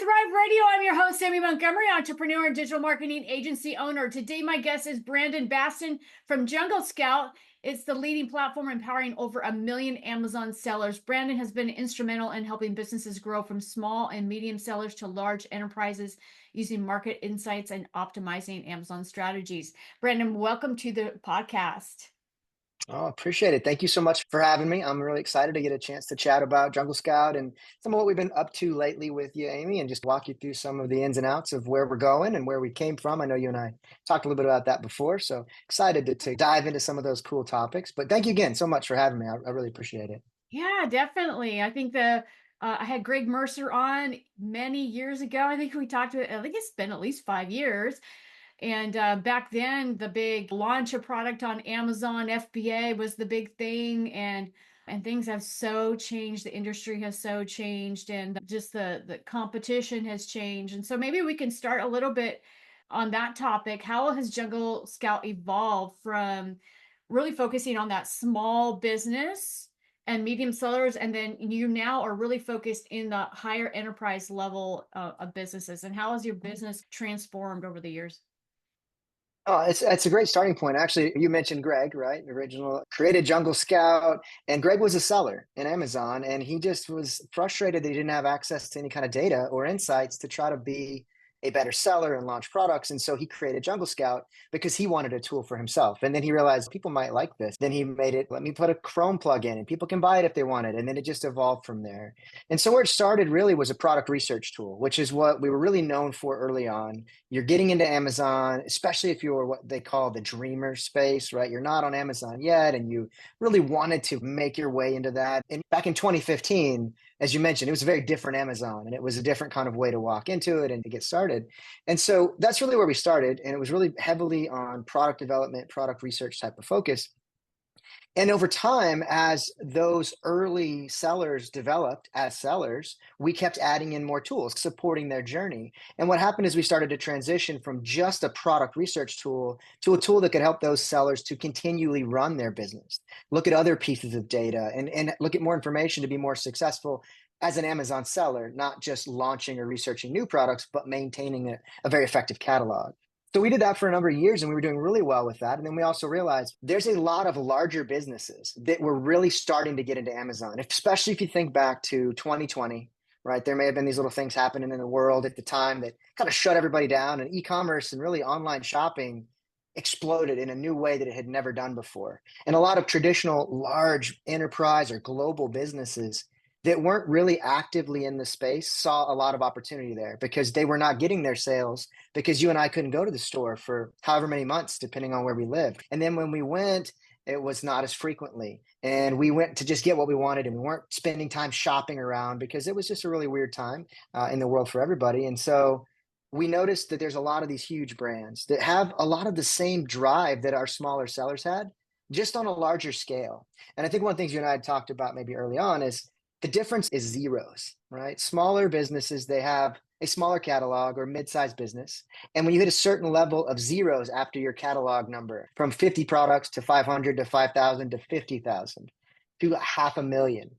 Thrive Radio. I'm your host, Sammy Montgomery, entrepreneur and digital marketing agency owner. Today, my guest is Brandon Baston from Jungle Scout. It's the leading platform empowering over 1 million Amazon sellers. Brandon has been instrumental in helping businesses grow from small and medium sellers to large enterprises using market insights and optimizing Amazon strategies. Brandon, welcome to the podcast. Oh, appreciate it. Thank you so much for having me. I'm really excited to get a chance to chat about Jungle Scout and some of what we've been up to lately with you, Amy, and just walk you through some of the ins and outs of where we're going and where we came from. I know you and I talked a little bit about that before, so excited to dive into some of those cool topics. But thank you again so much for having me. I really appreciate it. Yeah, definitely. I think I had Greg Mercer on many years ago. I think we talked to, I think it's been at least 5 years. And back then, the big launch of product on Amazon, FBA was the big thing. And things have so changed. The industry has so changed, and just the competition has changed. And so maybe we can start a little bit on that topic. How has Jungle Scout evolved from really focusing on that small business and medium sellers, and then you now are really focused in the higher enterprise level of businesses? And how has your business transformed over the years? Oh, it's a great starting point. Actually, you mentioned Greg, right? The original created Jungle Scout, and Greg was a seller in Amazon, and he just was frustrated that he didn't have access to any kind of data or insights to try to be a better seller and launch products. And so he created Jungle Scout because he wanted a tool for himself. And then he realized people might like this. Then he made it, let me put a Chrome plugin and people can buy it if they want it. And then it just evolved from there. And so where it started really was a product research tool, which is what we were really known for early on. You're getting into Amazon, especially if you're what they call the dreamer space, right? You're not on Amazon yet, and you really wanted to make your way into that. And back in 2015, as you mentioned, it was a very different Amazon, and it was a different kind of way to walk into it and to get started. And so that's really where we started. And it was really heavily on product development, product research type of focus. And over time, as those early sellers developed as sellers, we kept adding in more tools, supporting their journey. And what happened is we started to transition from just a product research tool to a tool that could help those sellers to continually run their business, look at other pieces of data, and look at more information to be more successful as an Amazon seller, not just launching or researching new products, but maintaining a very effective catalog. So we did that for a number of years, and we were doing really well with that. And then we also realized there's a lot of larger businesses that were really starting to get into Amazon, especially if you think back to 2020, right? There may have been these little things happening in the world at the time that kind of shut everybody down, and e-commerce and really online shopping exploded in a new way that it had never done before. And a lot of traditional large enterprise or global businesses that weren't really actively in the space saw a lot of opportunity there because they were not getting their sales because you and I couldn't go to the store for however many months, depending on where we lived. And then when we went, it was not as frequently. And we went to just get what we wanted, and we weren't spending time shopping around because it was just a really weird time in the world for everybody. And so we noticed that there's a lot of these huge brands that have a lot of the same drive that our smaller sellers had, just on a larger scale. And I think one of the things you and I had talked about maybe early on is the difference is zeros, right? Smaller businesses, they have a smaller catalog or mid-sized business. And when you hit a certain level of zeros after your catalog number, from 50 products to 500 to 5,000 to 50,000 to 500,000,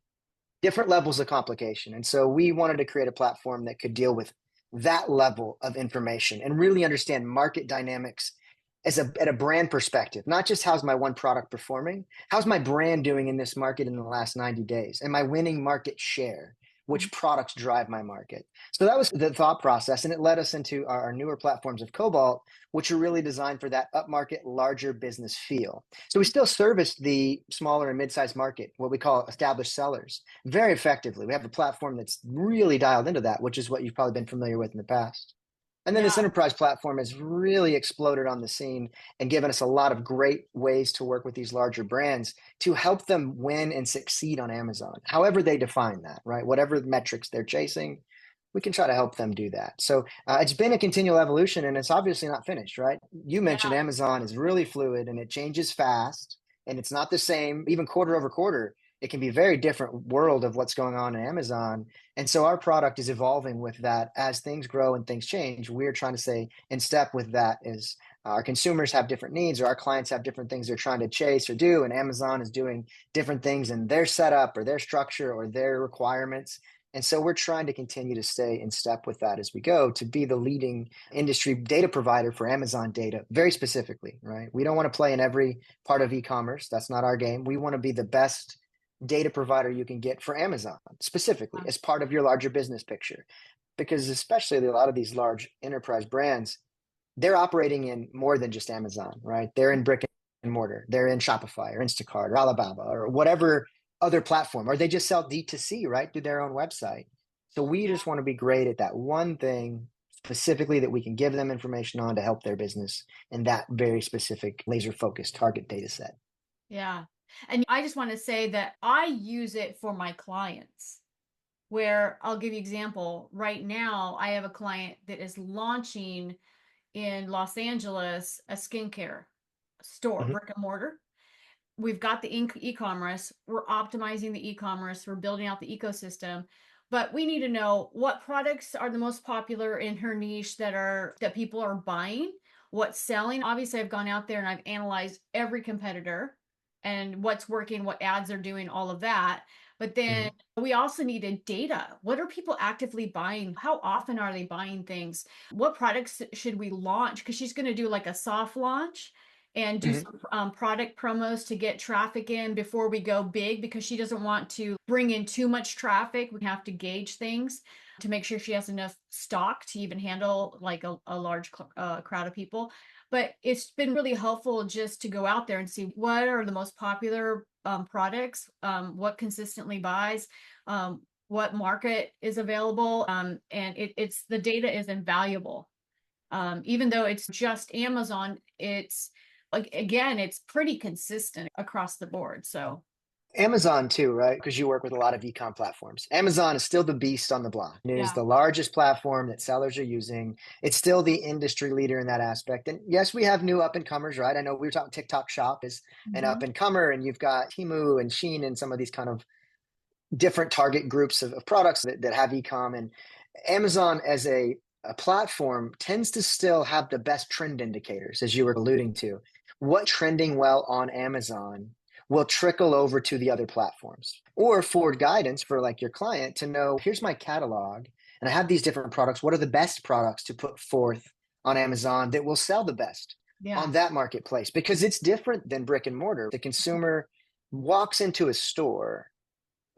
different levels of complication. And so we wanted to create a platform that could deal with that level of information and really understand market dynamics at a brand perspective, not just how's my one product performing, how's my brand doing in this market in the last 90 days? Am I winning market share? Which products drive my market? So that was the thought process, and it led us into our newer platforms of Cobalt, which are really designed for that upmarket, larger business feel. So we still service the smaller and mid-sized market, what we call established sellers, very effectively. We have a platform that's really dialed into that, which is what you've probably been familiar with in the past. And then this enterprise platform has really exploded on the scene and given us a lot of great ways to work with these larger brands to help them win and succeed on Amazon, however they define that, right? Whatever metrics they're chasing, we can try to help them do that. So it's been a continual evolution, and it's obviously not finished, right? You mentioned Amazon is really fluid and it changes fast, and it's not the same, even quarter over quarter. It can be a very different world of what's going on in Amazon. And so our product is evolving with that as things grow and things change. We're trying to stay in step with that as our consumers have different needs, or our clients have different things they're trying to chase or do. And Amazon is doing different things in their setup or their structure or their requirements. And so we're trying to continue to stay in step with that as we go to be the leading industry data provider for Amazon data, very specifically, right? We don't want to play in every part of e-commerce. That's not our game. We want to be the best data provider you can get for Amazon, specifically as part of your larger business picture. Because especially a lot of these large enterprise brands, they're operating in more than just Amazon, right? They're in brick and mortar. They're in Shopify or Instacart or Alibaba or whatever other platform, or they just sell D2C, right, through their own website. So we Yeah. just want to be great at that one thing specifically that we can give them information on to help their business in that very specific laser focused target data set. Yeah. And I just want to say that I use it for my clients, where I'll give you example. Right now, I have a client that is launching in Los Angeles a skincare store, Mhm. brick and mortar. We've got the e-commerce, we're optimizing the e-commerce, we're building out the ecosystem, but we need to know what products are the most popular in her niche that people are buying, what's selling. Obviously, I've gone out there and I've analyzed every competitor and what's working, what ads are doing, all of that. But then Mhm. we also needed data. What are people actively buying? How often are they buying things? What products should we launch? Because she's going to do like a soft launch and do Mhm. some product promos to get traffic in before we go big, because she doesn't want to bring in too much traffic. We have to gauge things to make sure she has enough stock to even handle like a large crowd of people. But it's been really helpful just to go out there and see what are the most popular products, what consistently buys, what market is available. And it's the data is invaluable. Even though it's just Amazon, it's like, again, it's pretty consistent across the board. So Amazon too, right? Because you work with a lot of e-com platforms. Amazon is still the beast on the block. It is yeah. the largest platform that sellers are using. It's still the industry leader in that aspect. And yes, we have new up and comers, right? I know we were talking TikTok Shop is an up Mhm. and comer, and you've got Temu and Shein and some of these kind of different target groups of products that have e-com. And Amazon as a platform tends to still have the best trend indicators, as you were alluding to. What trending well on Amazon will trickle over to the other platforms or forward guidance for like your client to know, here's my catalog and I have these different products. What are the best products to put forth on Amazon that will sell the best Yeah. on that marketplace? Because it's different than brick and mortar. The consumer walks into a store.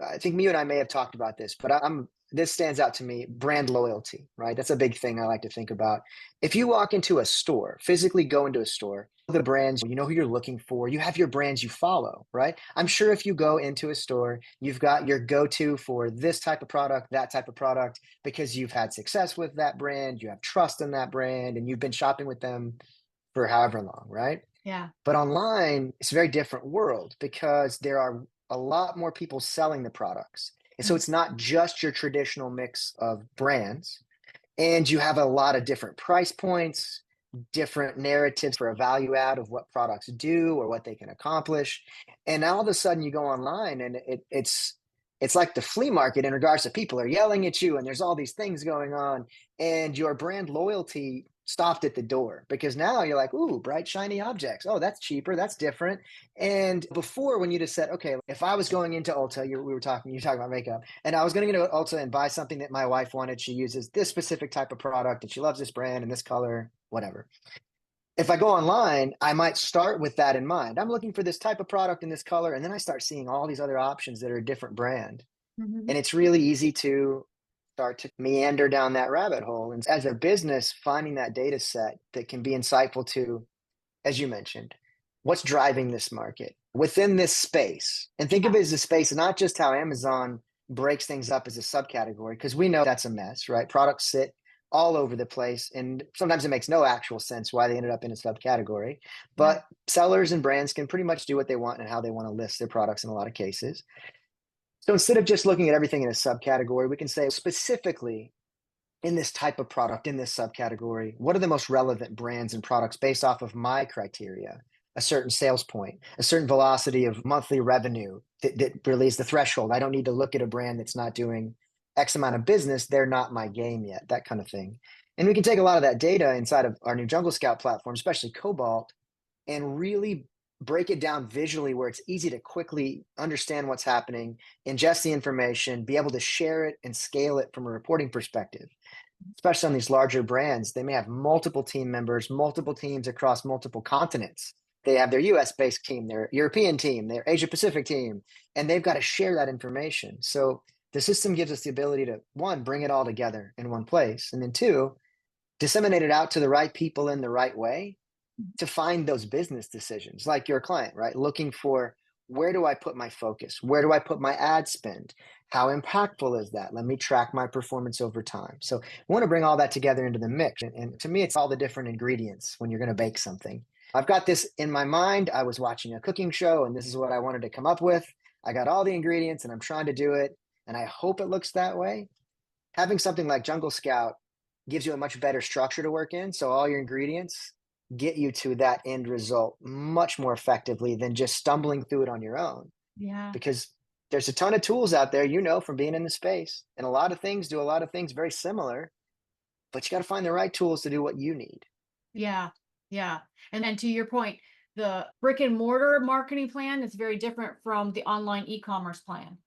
I think you and I may have talked about this, but I'm this stands out to me, brand loyalty, right? That's a big thing I like to think about. If you walk into a store, physically go into a store, the brands, you know who you're looking for, you have your brands you follow, right? I'm sure if you go into a store, you've got your go-to for this type of product, that type of product, because you've had success with that brand, you have trust in that brand, and you've been shopping with them for however long, right? Yeah. But online, it's a very different world because there are a lot more people selling the products. And so Mhm. it's not just your traditional mix of brands. And you have a lot of different price points, different narratives for a value add of what products do or what they can accomplish. And now all of a sudden you go online and it's like the flea market in regards to people are yelling at you and there's all these things going on and your brand loyalty stopped at the door because now you're like, ooh, bright shiny objects, oh, that's cheaper, that's different. And before, when you just said, okay, if I was going into Ulta, you're talking about makeup, and I was going to go to Ulta and buy something that my wife wanted, she uses this specific type of product and she loves this brand and this color, whatever. If I go online, I might start with that in mind. I'm looking for this type of product in this color, and then I start seeing all these other options that are a different brand. Mhm. And it's really easy to start to meander down that rabbit hole. And as a business, finding that data set that can be insightful to, as you mentioned, what's driving this market within this space. And think Yeah. of it as a space, not just how Amazon breaks things up as a subcategory, because we know that's a mess, right? Products sit all over the place. And sometimes it makes no actual sense why they ended up in a subcategory. Yeah. But sellers and brands can pretty much do what they want and how they want to list their products in a lot of cases. So instead of just looking at everything in a subcategory, we can say specifically in this type of product, in this subcategory, what are the most relevant brands and products based off of my criteria? A certain sales point, a certain velocity of monthly revenue that really is the threshold. I don't need to look at a brand that's not doing X amount of business. They're not my game yet, that kind of thing. And we can take a lot of that data inside of our new Jungle Scout platform, especially Cobalt, and really break it down visually where it's easy to quickly understand what's happening, ingest the information, be able to share it and scale it from a reporting perspective. Especially on these larger brands, they may have multiple team members, multiple teams across multiple continents. They have their US based team, their European team, their Asia Pacific team, and they've got to share that information. So the system gives us the ability to, one, bring it all together in one place, and then two, disseminate it out to the right people in the right way to find those business decisions, like your client, right? Looking for, where do I put my focus? Where do I put my ad spend? How impactful is that? Let me track my performance over time. So we want to bring all that together into the mix. And to me, it's all the different ingredients when you're going to bake something. I've got this in my mind. I was watching a cooking show and this is what I wanted to come up with. I got all the ingredients and I'm trying to do it. And I hope it looks that way. Having something like Jungle Scout gives you a much better structure to work in. So all your ingredients get you to that end result much more effectively than just stumbling through it on your own. Yeah. Because there's a ton of tools out there, from being in the space, and a lot of things do a lot of things very similar, but you got to find the right tools to do what you need. Yeah. Yeah. And then to your point, the brick and mortar marketing plan is very different from the online e-commerce plan,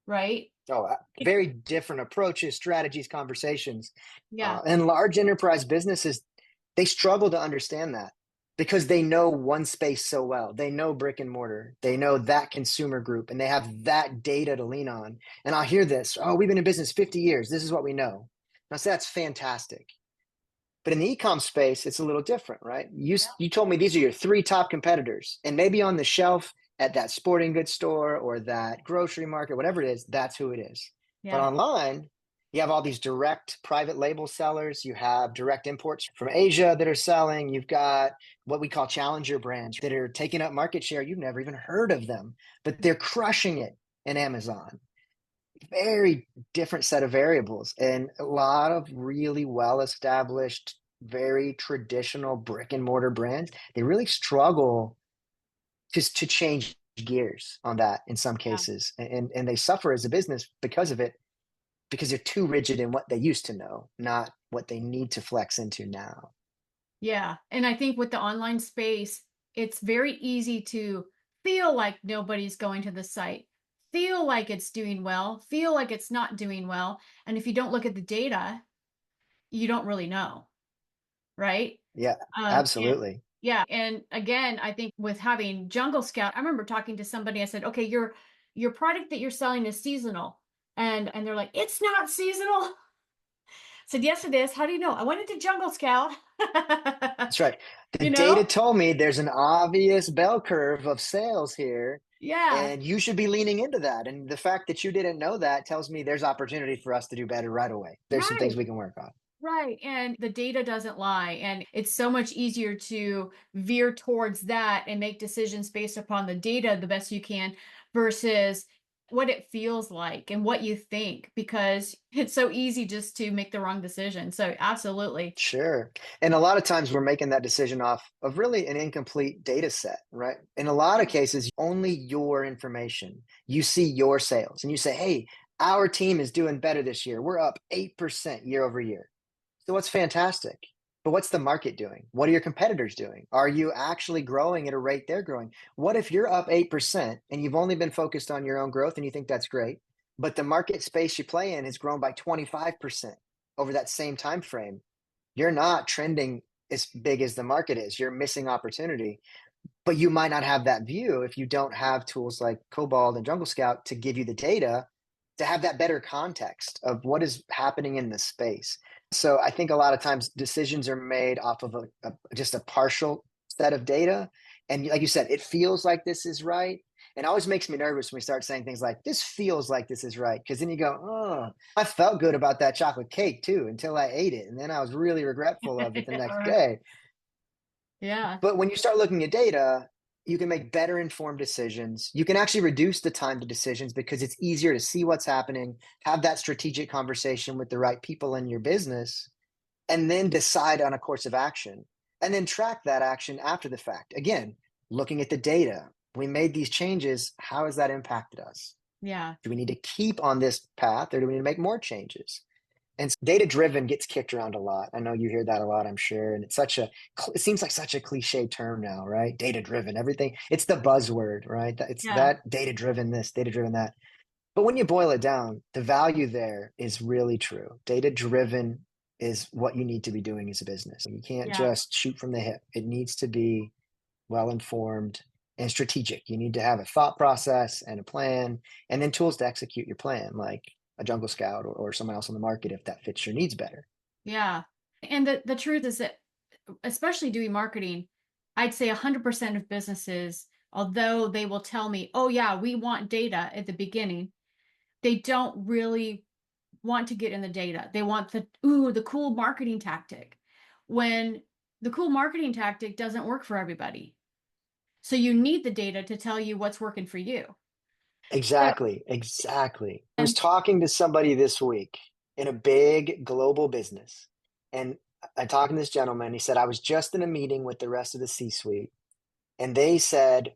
right? Oh, very different approaches, strategies, conversations. Yeah. And large enterprise businesses, they struggle to understand that because they know one space so well. They know brick and mortar, they know that consumer group, and they have that data to lean on. And I'll hear this, oh, we've been in business 50 years. This is what we know. And I say, that's fantastic. But in the e-com space, it's a little different, right? You told me these are your three top competitors, and maybe on the shelf at that sporting goods store or that grocery market, whatever it is, that's who it is. But Yeah. online, you have all these direct private label sellers. You have direct imports from Asia that are selling. You've got what we call challenger brands that are taking up market share. You've never even heard of them, but they're crushing it in Amazon. Very different set of variables, and a lot of really well established, very traditional brick and mortar brands, they really struggle just to change gears on that in some Yeah. cases, and they suffer as a business because of it, because they're too rigid in what they used to know, not what they need to flex into now. Yeah. And I think with the online space, it's very easy to feel like nobody's going to the site, feel like it's doing well, feel like it's not doing well. And if you don't look at the data, you don't really know. Right. Yeah, And absolutely. yeah. And again, I think with having Jungle Scout, I remember talking to somebody, I said, okay, your product that you're selling is seasonal. And they're like, it's not seasonal. Said, yes, it is. How do you know? I went into Jungle Scout. That's right. The You data know? told me there's an obvious bell curve of sales here, Yeah. and you should be leaning into that. And the fact that you didn't know that tells me there's opportunity for us to do better right away. There's some things Right. we can work on. Right. And the data doesn't lie. And it's so much easier to veer towards that and make decisions based upon the data the best you can versus what it feels like and what you think, because it's so easy just to make the wrong decision. So, absolutely. Sure. And a lot of times we're making that decision off of really an incomplete data set, right? In a lot of cases, only your information, you see your sales and you say, hey, our team is doing better this year. We're up 8% year over year. So what's fantastic? But what's the market doing? What are your competitors doing? Are you actually growing at a rate they're growing? What if you're up 8% and you've only been focused on your own growth and you think that's great, but the market space you play in has grown by 25% over that same time frame? You're not trending as big as the market is. You're missing opportunity, but you might not have that view if you don't have tools like Cobalt and Jungle Scout to give you the data to have that better context of what is happening in the space. So I think a lot of times decisions are made off of just a partial set of data. And like you said, it feels like this is right. And it always makes me nervous when we start saying things like, this feels like this is right. Because then you go, oh, I felt good about that chocolate cake too until I ate it. And then I was really regretful of it the next Right. day. Yeah. But when you start looking at data, you can make better informed decisions. You can actually reduce the time to decisions because it's easier to see what's happening, have that strategic conversation with the right people in your business, and then decide on a course of action and then track that action after the fact. Again, looking at the data. We made these changes. How has that impacted us? Yeah. Do we need to keep on this path or do we need to make more changes? And data driven gets kicked around a lot. I know you hear that a lot, I'm sure. And it seems like such a cliche term now, right? Data driven, everything. It's the buzzword, right? It's Yeah. that data driven this, data driven that. But when you boil it down, the value there is really true. Data driven is what you need to be doing as a business. You can't Yeah. just shoot from the hip. It needs to be well informed and strategic. You need to have a thought process and a plan, and then tools to execute your plan, like a Jungle Scout or someone else on the market if that fits your needs better. Yeah. And the truth is that, especially doing marketing, I'd say 100% of businesses, although they will tell me, oh, yeah, we want data at the beginning, they don't really want to get in the data. They want the cool marketing tactic, when the cool marketing tactic doesn't work for everybody. So you need the data to tell you what's working for you. So, Exactly, exactly. I was and talking to somebody this week in a big global business, and I talked to this gentleman. He said, I was just in a meeting with the rest of the C suite, and they said,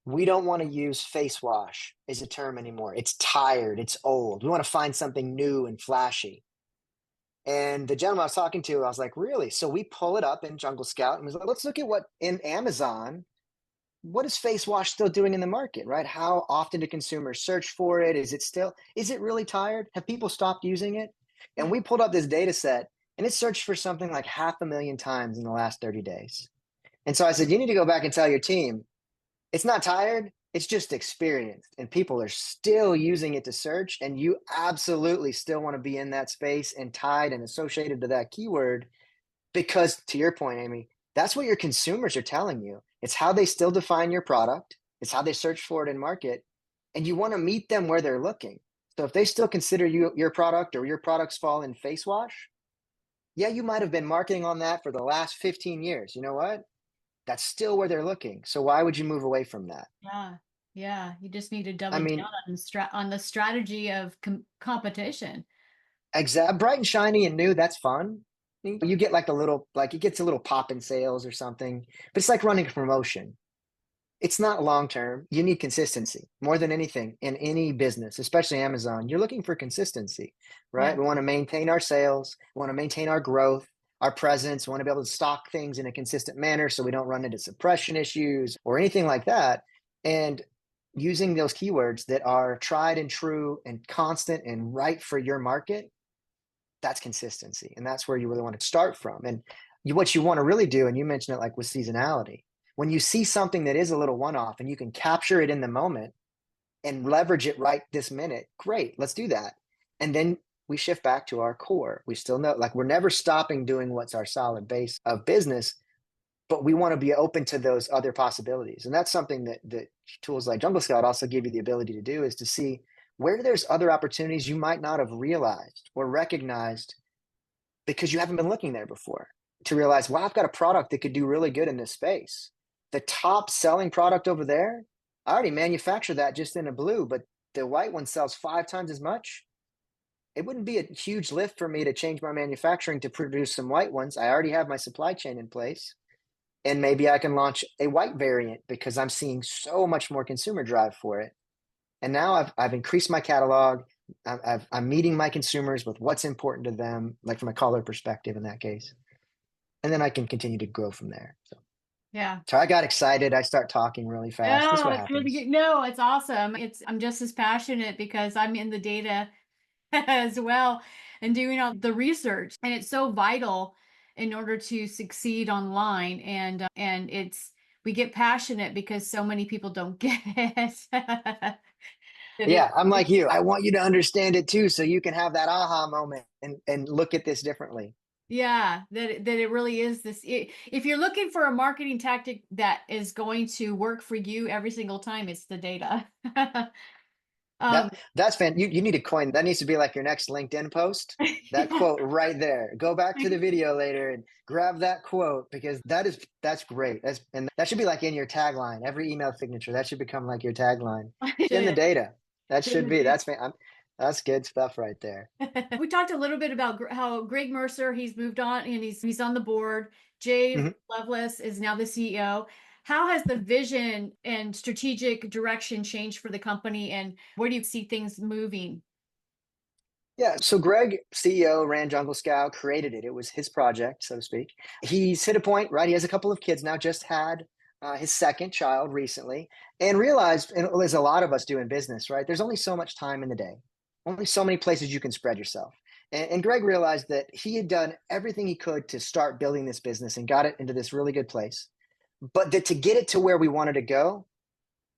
we don't want to use face wash as a term anymore. It's tired, it's old. We want to find something new and flashy. And the gentleman I was talking to, I was like, really? So we pull it up in Jungle Scout and was like, let's look at what in Amazon, what is face wash still doing in the market, right? How often do consumers search for it? Is it really tired? Have people stopped using it? And we pulled up this data set and it searched for something like 500,000 times in the last 30 days. And so I said, you need to go back and tell your team, it's not tired, it's just experienced. And people are still using it to search. And you absolutely still want to be in that space and tied and associated to that keyword because, to your point, Amy, that's what your consumers are telling you. It's how they still define your product, it's how they search for it in market. And you want to meet them where they're looking. So if they still consider your product or your products fall in face wash, yeah, you might have been marketing on that for the last 15 years. You know what? That's still where they're looking. So why would you move away from that? yeah, yeah, you just need to I double down mean, on the strategy of competition. exact bright and shiny and new, that's fun. You get like it gets a little pop in sales or something, but it's like running a promotion. It's not long term. You need consistency more than anything in any business, especially Amazon. You're looking for consistency, Yeah. right? We want to maintain our sales, we want to maintain our growth, our presence. We want to be able to stock things in a consistent manner so we don't run into suppression issues or anything like that. And using those keywords that are tried and true and constant and right for your market, that's consistency. And that's where you really want to start from. And what you want to really do, and you mentioned it like with seasonality, when you see something that is a little one off and you can capture it in the moment and leverage it right this minute, great, let's do that. And then we shift back to our core. We still know, like, we're never stopping doing what's our solid base of business, but we want to be open to those other possibilities. And that's something that tools like Jungle Scout also give you the ability to do, is to see where there's other opportunities you might not have realized or recognized because you haven't been looking there before, to realize, wow, I've got a product that could do really good in this space. The top selling product over there, I already manufacture that just in a blue, but the white one sells 5 times as much. It wouldn't be a huge lift for me to change my manufacturing to produce some white ones. I already have my supply chain in place. And maybe I can launch a white variant because I'm seeing so much more consumer drive for it. And now I've increased my catalog. I'm meeting my consumers with what's important to them, like from a color perspective in that case. And then I can continue to grow from there. Yeah. So I got excited. I start talking really fast. That's No, what it's really happens. good. No, it's awesome. I'm just as passionate because I'm in the data as well and doing all the research. And it's so vital in order to succeed online. And we get passionate because so many people don't get it. That Yeah, I'm it like you. I want you to understand it too, so you can have that aha moment and look at this differently. Yeah, that it really is if you're looking for a marketing tactic that is going to work for you every single time, it's the data. um That's fan. You need to coin that. Needs to be like your next LinkedIn post. That yeah. quote right there. Go back to the video later and grab that quote because that's great. And that should be like in your tagline. Every email signature that should become like your tagline. It's in the Should. data. That should be. Should. That's good stuff right there. We talked a little bit about how Greg Mercer, he's moved on and he's on the board. Jay Mhm. Lovelace is now the CEO. How has the vision and strategic direction changed for the company, and where do you see things moving? Yeah. So Greg, CEO, ran Jungle Scout, created it. It was his project, so to speak. He's hit a point, right? He has a couple of kids now, just had his second child recently, and realized, and as a lot of us do in business, right? There's only so much time in the day, only so many places you can spread yourself. And Greg realized that he had done everything he could to start building this business and got it into this really good place. But that to get it to where we wanted to go,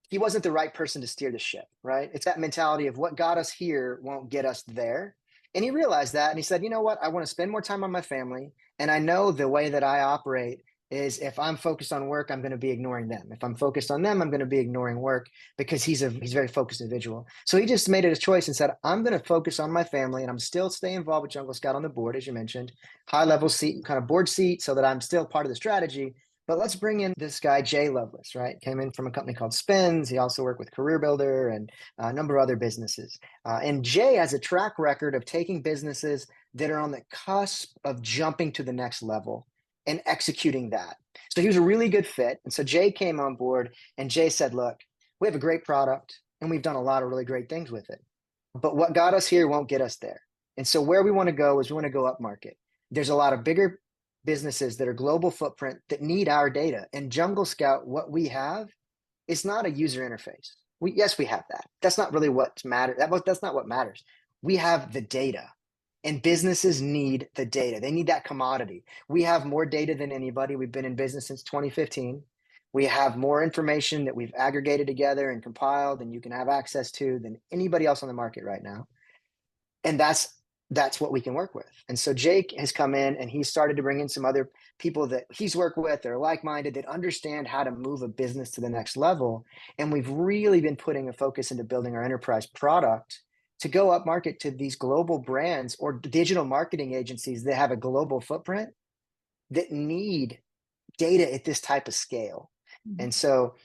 he wasn't the right person to steer the ship, right? It's that mentality of what got us here won't get us there. And he realized that and he said, you know what? I want to spend more time on my family. And I know the way that I operate is if I'm focused on work, I'm going to be ignoring them. If I'm focused on them, I'm going to be ignoring work because he's a very focused individual. So he just made it a choice and said, I'm going to focus on my family and I'm still stay involved with Jungle Scout on the board, as you mentioned, high level seat, kind of board seat so that I'm still part of the strategy, but let's bring in this guy, Jay Lovelace, right? Came in from a company called Spins. He also worked with Career Builder and a number of other businesses. And Jay has a track record of taking businesses that are on the cusp of jumping to the next level and executing that. So he was a really good fit. And so Jay came on board and Jay said, look, we have a great product and we've done a lot of really great things with it. But what got us here won't get us there. And so where we want to go is we want to go up market. There's a lot of bigger businesses that are global footprint that need our data. And Jungle Scout, what we have is not a user interface. Yes, we have that. That's not really what matters. That's not what matters. We have the data, and businesses need the data. They need that commodity. We have more data than anybody. We've been in business since 2015. We have more information that we've aggregated together and compiled, and you can have access to than anybody else on the market right now. And that's what we can work with. And so Jake has come in and he's started to bring in some other people that he's worked with that are like-minded, that understand how to move a business to the next level. And we've really been putting a focus into building our enterprise product to go up market to these global brands or digital marketing agencies that have a global footprint that need data at this type of scale. Mhm. And so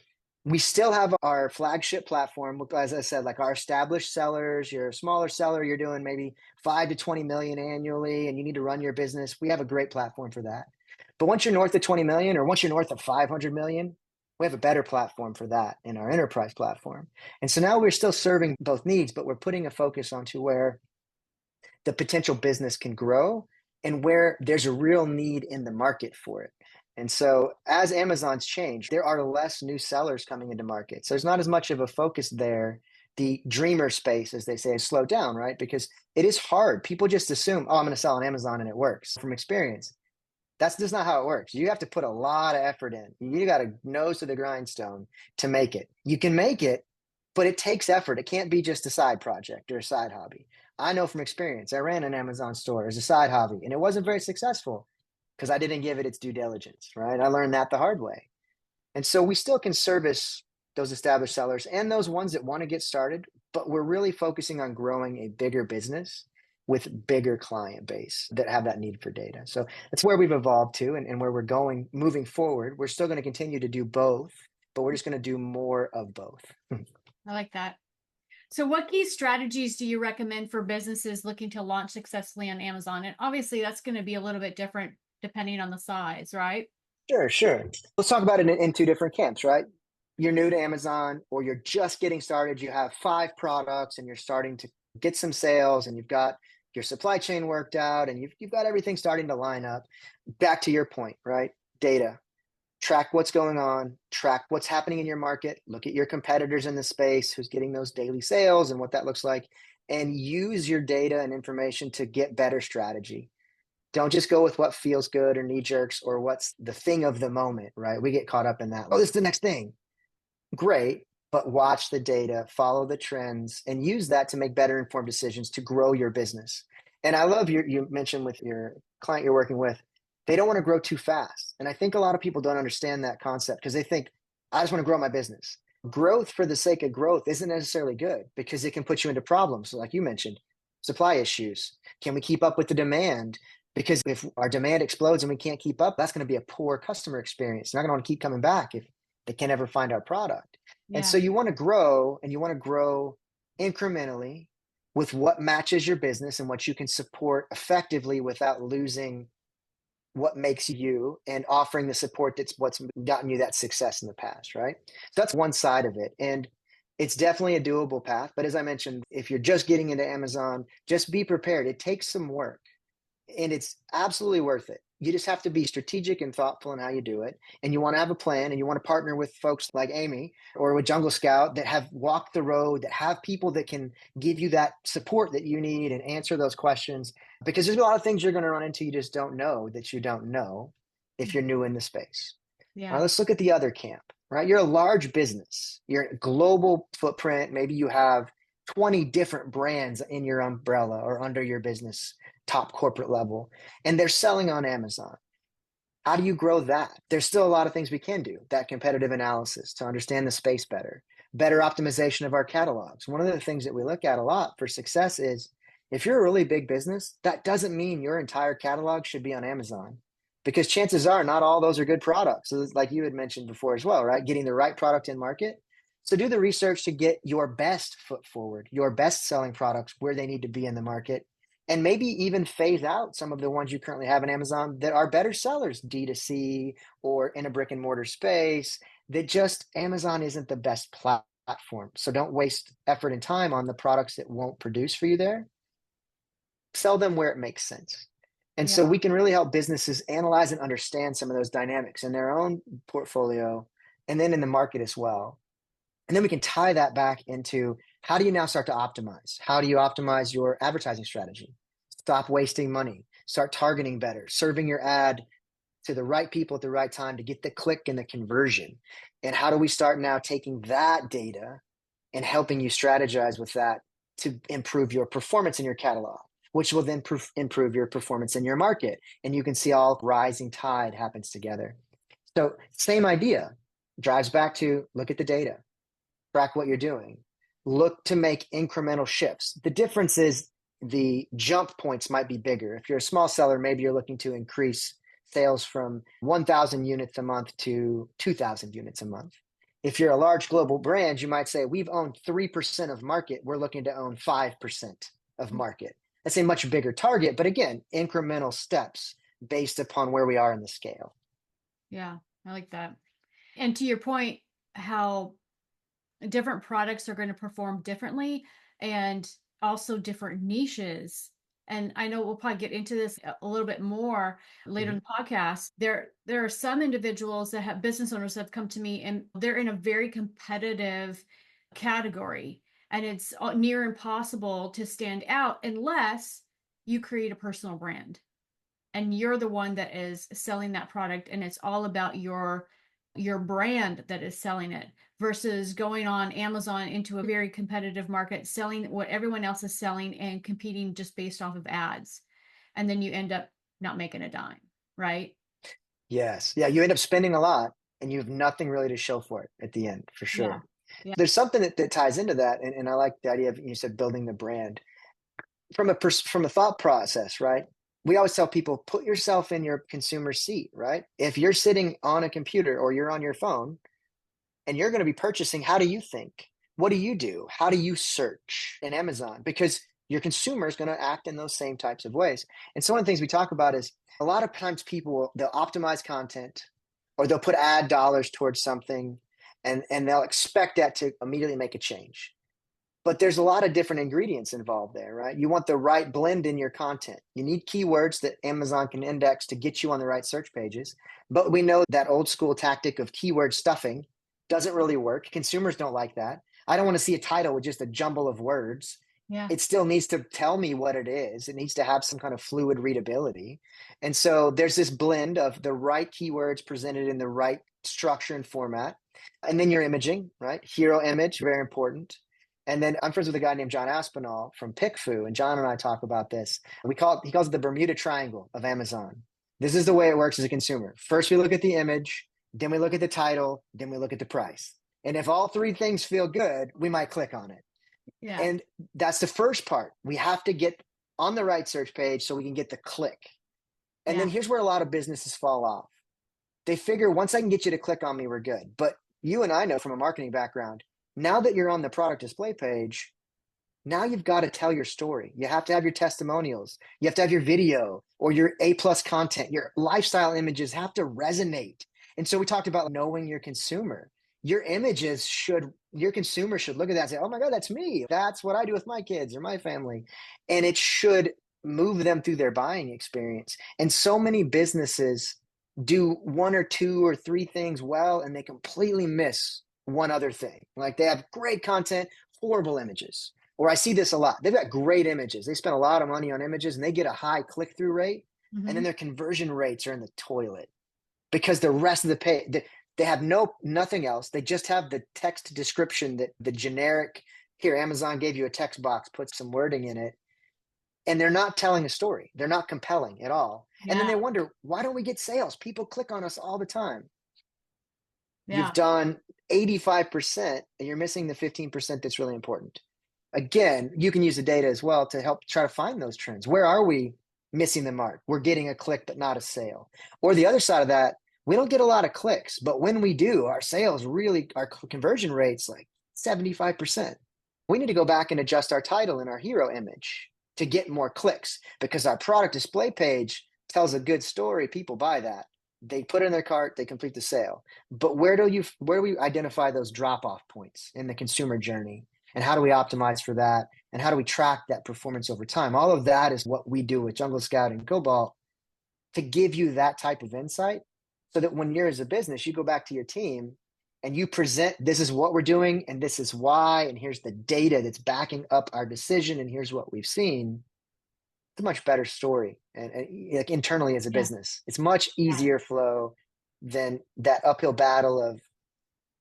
we still have our flagship platform, as I said, like our established sellers. You're a smaller seller, you're doing maybe 5 to 20 million annually and you need to run your business. We have a great platform for that. But once you're north of 20 million or once you're north of 500 million, we have a better platform for that in our enterprise platform. And so now we're still serving both needs, but we're putting a focus onto where the potential business can grow and where there's a real need in the market for it. And so as Amazon's changed, there are less new sellers coming into market. So there's not as much of a focus there. The dreamer space, as they say, has slowed down, right? Because it is hard. People just assume, oh, I'm going to sell on Amazon and it works. From experience, that's just not how it works. You have to put a lot of effort in. You got to nose to the grindstone to make it. You can make it, but it takes effort. It can't be just a side project or a side hobby. I know from experience, I ran an Amazon store as a side hobby and it wasn't very successful because I didn't give it its due diligence, right? I learned that the hard way. And so we still can service those established sellers and those ones that want to get started, but we're really focusing on growing a bigger business with bigger client base that have that need for data. So that's where we've evolved to and where we're going moving forward. We're still going to continue to do both, but we're just going to do more of both. I like that. So, what key strategies do you recommend for businesses looking to launch successfully on Amazon? And obviously, that's going to be a little bit different depending on the size, right? Sure, sure. Let's talk about it in two different camps, right? You're new to Amazon or you're just getting started. You have 5 products and you're starting to get some sales and you've got your supply chain worked out and you've got everything starting to line up. Back to your point, right? Data. Track what's going on, track what's happening in your market, look at your competitors in the space, who's getting those daily sales and what that looks like, and use your data and information to get better strategy. Don't just go with what feels good or knee jerks or what's the thing of the moment, right? We get caught up in that. Oh, this is the next thing. Great. But watch the data, follow the trends, and use that to make better informed decisions to grow your business. And I love you mentioned with your client you're working with, they don't want to grow too fast. And I think a lot of people don't understand that concept because they think, I just want to grow my business. Growth for the sake of growth isn't necessarily good because it can put you into problems. So like you mentioned, supply issues. Can we keep up with the demand? Because if our demand explodes and we can't keep up, that's going to be a poor customer experience. They're not going to want to keep coming back if they can never find our product. And Yeah. so you want to grow and you want to grow incrementally with what matches your business and what you can support effectively without losing what makes you and offering the support that's what's gotten you that success in the past, right? So that's one side of it. And It's definitely a doable path. But as I mentioned, if you're just getting into Amazon, just be prepared. It takes some work and it's absolutely worth it. You just have to be strategic and thoughtful in how you do it. And you want to have a plan and you want to partner with folks like Amy or with Jungle Scout that have walked the road, that have people that can give you that support that you need and answer those questions. Because there's a lot of things you're going to run into you just don't know that you don't know if you're new in the space. All right, Yeah. let's look at the other camp, right? You're a large business, you're a global footprint. Maybe you have 20 different brands in your umbrella or under your business, top corporate level, and they're selling on Amazon. How do you grow that? There's still a lot of things we can do. That competitive analysis to understand the space better, better optimization of our catalogs. One of the things that we look at a lot for success is if you're a really big business, that doesn't mean your entire catalog should be on Amazon because chances are not all those are good products. So, like you had mentioned before as well, right? Getting the right product in market. So, do the research to get your best foot forward, your best selling products where they need to be in the market and maybe even phase out some of the ones you currently have in Amazon that are better sellers, D2C or in a brick and mortar space, that just Amazon isn't the best platform. So don't waste effort and time on the products that won't produce for you there. Sell them where it makes sense. And Yeah. so we can really help businesses analyze and understand some of those dynamics in their own portfolio and then in the market as well. And then we can tie that back into how do you now start to optimize? How do you optimize your advertising strategy? Stop wasting money, start targeting better, serving your ad to the right people at the right time to get the click and the conversion. And how do we start now taking that data and helping you strategize with that to improve your performance in your catalog, which will then improve your performance in your market. And you can see all rising tide happens together. So same idea drives back to look at the data, track what you're doing, look to make incremental shifts. The difference is the jump points might be bigger. If you're a small seller, maybe you're looking to increase sales from 1,000 units a month to 2,000 units a month. If you're a large global brand, you might say, we've owned 3% of market. We're looking to own 5% of market. That's a much bigger target, but again, incremental steps based upon where we are in the scale. Yeah. I like that. And to your point, how different products are going to perform differently and also different niches. And I know we'll probably get into this a little bit more later in the podcast. There are some individuals that have business owners that have come to me and they're in a very competitive category. And it's near impossible to stand out unless you create a personal brand and you're the one that is selling that product and it's all about your brand that is selling it versus going on Amazon into a very competitive market, selling what everyone else is selling and competing just based off of ads. And then you end up not making a dime, right? Yes. Yeah. You end up spending a lot and you have nothing really to show for it at the end, for Yeah. sure. Yeah. There's something that ties into that. And I like the idea of, you said, building the brand from a thought process, right? We always tell people, put yourself in your consumer seat, right? If you're sitting on a computer or you're on your phone and you're going to be purchasing, how do you think? What do you do? How do you search in Amazon? Because your consumer is going to act in those same types of ways. And so one of the things we talk about is a lot of times people, they'll optimize content or they'll put ad dollars towards something and they'll expect that to immediately make a change. But there's a lot of different ingredients involved there, right? You want the right blend in your content. You need keywords that Amazon can index to get you on the right search pages. But we know that old school tactic of keyword stuffing doesn't really work. Consumers don't like that. I don't want to see a title with just a jumble of words. Yeah. It still needs to tell me what it is. It needs to have some kind of fluid readability. And so there's this blend of the right keywords presented in the right structure and format. And then your imaging, right? Hero image, very important. And then I'm friends with a guy named John Aspinall from PickFu, and John and I talk about this. He calls it the Bermuda Triangle of Amazon. This is the way it works as a consumer. First, we look at the image, then we look at the title, then we look at the price. And if all three things feel good, we might click on it. Yeah. And that's the first part. We have to get on the right search page so we can get the click. And then here's where a lot of businesses fall off. They figure once I can get you to click on me, we're good. But you and I know from a marketing background, now that you're on the product display page, now you've got to tell your story. You have to have your testimonials. You have to have your video or your A+ content. Your lifestyle images have to resonate. And so we talked about knowing your consumer. your images should, your consumer should look at that and say, oh my God, that's me. That's what I do with my kids or my family. And it should move them through their buying experience. And so many businesses do one or two or three things well, and they completely miss one other thing. Like they have great content, horrible images. Or I see this a lot. They've got great images. They spend a lot of money on images and they get a high click through rate. And then Hmm. their conversion rates are in the toilet because the rest of the page, they have nothing else. They just have the text description, that the generic, here, Amazon gave you a text box, put some wording in it, and they're not telling a story. They're not compelling at all. And then Yeah. they wonder, why don't we get sales? People click on us all the time. You've Yeah. done 85% and you're missing the 15% that's really important. Again, you can use the data as well to help try to find those trends. Where are we missing the mark? We're getting a click, but not a sale. Or the other side of that, we don't get a lot of clicks, but when we do, our sales really, our conversion rates like 75%. We need to go back and adjust our title and our hero image to get more clicks because our product display page tells a good story. People buy that. They put it in their cart, they complete the sale. But where do we identify those drop off points in the consumer journey? And how do we optimize for that? And how do we track that performance over time? All of that is what we do with Jungle Scout and Cobalt to give you that type of insight so that when you're as a business, you go back to your team and you present, this is what we're doing and this is why, and here's the data that's backing up our decision, and here's what we've seen. It's a much better story. And like internally as a Yeah. business, it's much Yeah. easier flow than that uphill battle of,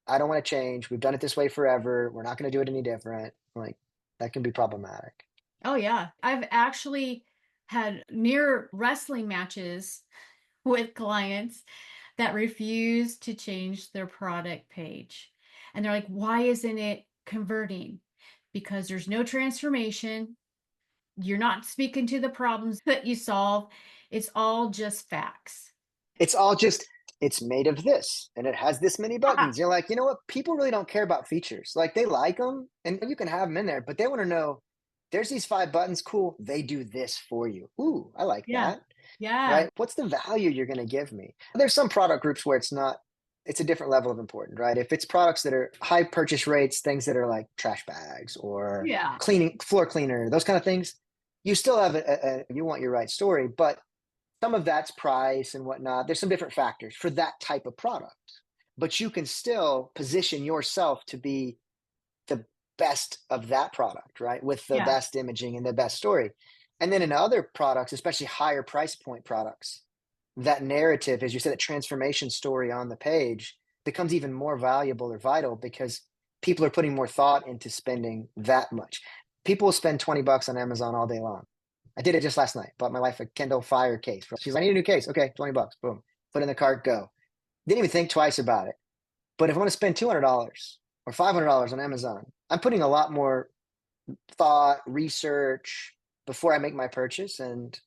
I don't want to change. We've done it this way forever. We're not going to do it any different. Like that can be problematic. Oh, yeah. I've actually had near wrestling matches with clients that refuse to change their product page. And they're like, why isn't it converting? Because there's no transformation. You're not speaking to the problems that you solve. It's all just facts. It's all just, it's made of this and it has this many buttons. You're like, you know what? People really don't care about features. Like they like them and you can have them in there, but they want to know there's these 5 buttons. Cool. They do this for you. Ooh, I like Yeah. that. Yeah. Right? What's the value you're going to give me? There's some product groups where it's not, it's a different level of important, right? If it's products that are high purchase rates, things that are like trash bags or Yeah. cleaning, floor cleaner, those kind of things, you still have you want your right story, but some of that's price and whatnot. There's some different factors for that type of product, but you can still position yourself to be the best of that product, right? With the Yeah. best imaging and the best story. And then in other products, especially higher price point products, that narrative, as you said, that transformation story on the page becomes even more valuable or vital because people are putting more thought into spending that much. People will spend $20 on Amazon all day long. I did it just last night. Bought my wife a Kindle Fire case. She's like, I need a new case. Okay, $20. Boom. Put in the cart, go. Didn't even think twice about it. But if I want to spend $200 or $500 on Amazon, I'm putting a lot more thought, research before I make my purchase. And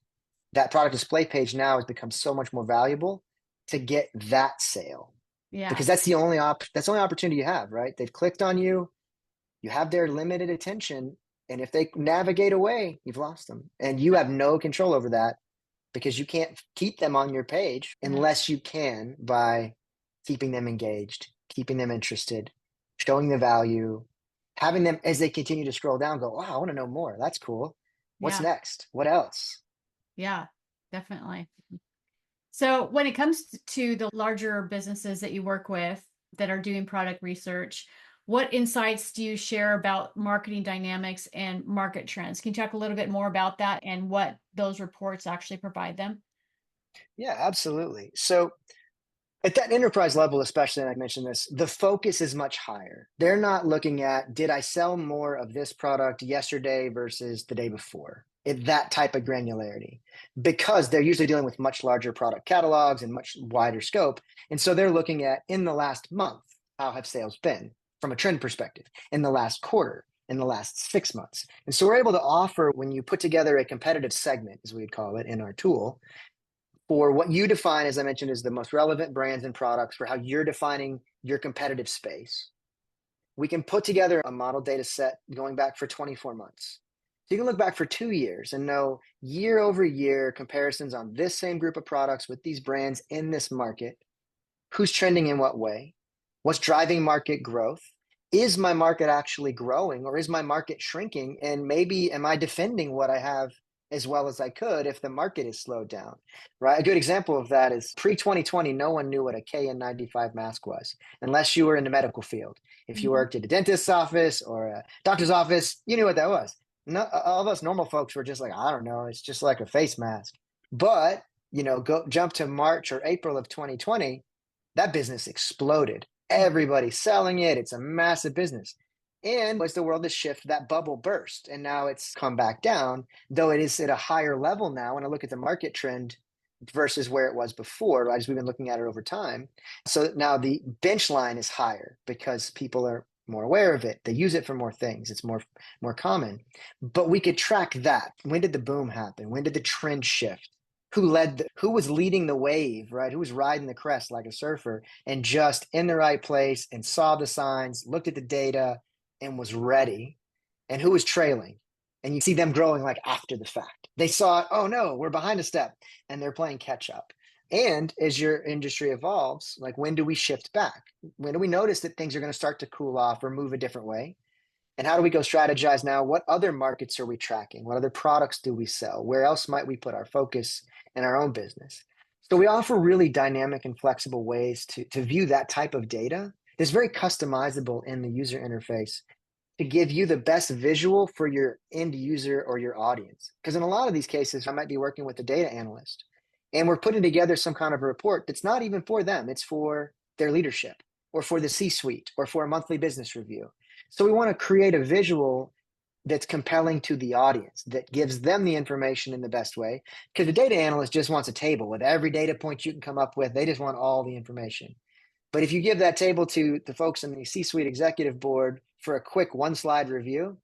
that product display page now has become so much more valuable to get that sale Yeah. because that's the only opportunity you have, right? They've clicked on you, you have their limited attention, and if they navigate away, you've lost them. And you have no control over that because you can't keep them on your page Yeah. unless you can by keeping them engaged, keeping them interested, showing the value, having them as they continue to scroll down go, wow, I want to know more. That's cool. What's Yeah. next? What else? Yeah. Definitely. So when it comes to the larger businesses that you work with that are doing product research, what insights do you share about marketing dynamics and market trends? Can you talk a little bit more about that and what those reports actually provide them? Yeah, absolutely. So at that enterprise level, especially, and I mentioned this, the focus is much higher. They're not looking at, did I sell more of this product yesterday versus the day before? That type of granularity, because they're usually dealing with much larger product catalogs and much wider scope. And so they're looking at in the last month, how have sales been from a trend perspective, in the last quarter, in the last 6 months. And so we're able to offer, when you put together a competitive segment, as we'd call it in our tool, for what you define, as I mentioned, as the most relevant brands and products for how you're defining your competitive space. We can put together a model data set going back for 24 months. So you can look back for 2 years and know year over year comparisons on this same group of products with these brands in this market, who's trending in what way. What's driving market growth? Is my market actually growing or is my market shrinking? And maybe am I defending what I have as well as I could if the market is slowed down, right? A good example of that is pre 2020, no one knew what a KN95 mask was unless you were in the medical field. If you Mhm. worked at a dentist's office or a doctor's office, you knew what that was. No, all of us normal folks were just like, I don't know, it's just like a face mask. But, go jump to March or April of 2020, that business exploded. Everybody's selling it. It's a massive business. And as the world has shifted, that bubble burst and now it's come back down, though it is at a higher level now. When I look at the market trend versus where it was before, right, as we've been looking at it over time. So now the bench line is higher because people are more aware of it. They use it for more things. It's more common. But we could track that. When did the boom happen? When did the trend shift? Who was leading the wave, right? Who was riding the crest like a surfer and just in the right place and saw the signs, looked at the data and was ready, and who was trailing. And you see them growing like after the fact. They saw, oh no, we're behind a step, and they're playing catch up. And as your industry evolves, like when do we shift back? When do we notice that things are going to start to cool off or move a different way? And how do we go strategize now? What other markets are we tracking? What other products do we sell? Where else might we put our focus in our own business? So we offer really dynamic and flexible ways to view that type of data that's very customizable in the user interface to give you the best visual for your end user or your audience. Because in a lot of these cases, I might be working with a data analyst and we're putting together some kind of a report that's not even for them, it's for their leadership or for the C suite or for a monthly business review. So we want to create a visual that's compelling to the audience, that gives them the information in the best way. Because the data analyst just wants a table with every data point you can come up with. They just want all the information. But if you give that table to the folks in the C suite executive board for a quick one slide review,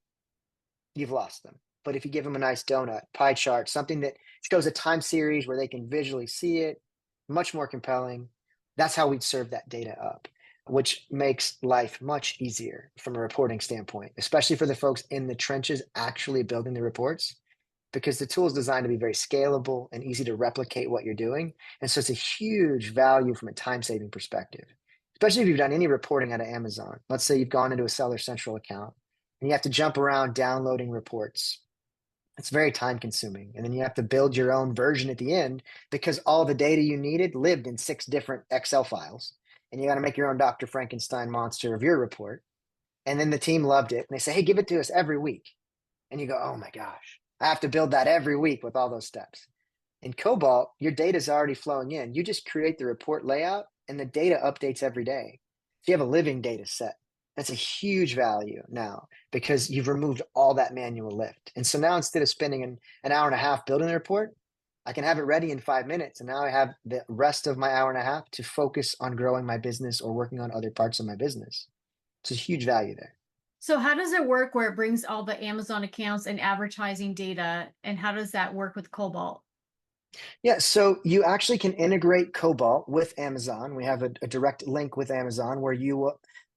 you've lost them. But if you give them a nice donut, pie chart, something that shows a time series where they can visually see it, much more compelling, that's how we'd serve that data up, which makes life much easier from a reporting standpoint, especially for the folks in the trenches actually building the reports, because the tool is designed to be very scalable and easy to replicate what you're doing. And so it's a huge value from a time saving perspective, especially if you've done any reporting out of Amazon. Let's say you've gone into a Seller Central account and you have to jump around downloading reports. It's very time consuming. And then you have to build your own version at the end because all the data you needed lived in 6 different Excel files. And you got to make your own Dr. Frankenstein monster of your report. And then the team loved it. And they say, hey, give it to us every week. And you go, oh my gosh, I have to build that every week with all those steps. In Cobalt, your data is already flowing in. You just create the report layout and the data updates every day. So you have a living data set. That's a huge value now because you've removed all that manual lift. And so now instead of spending an hour and a half building the report, I can have it ready in 5 minutes. And now I have the rest of my hour and a half to focus on growing my business or working on other parts of my business. It's a huge value there. So how does it work where it brings all the Amazon accounts and advertising data, and how does that work with Cobalt? Yeah, so you actually can integrate Cobalt with Amazon. We have a direct link with Amazon where you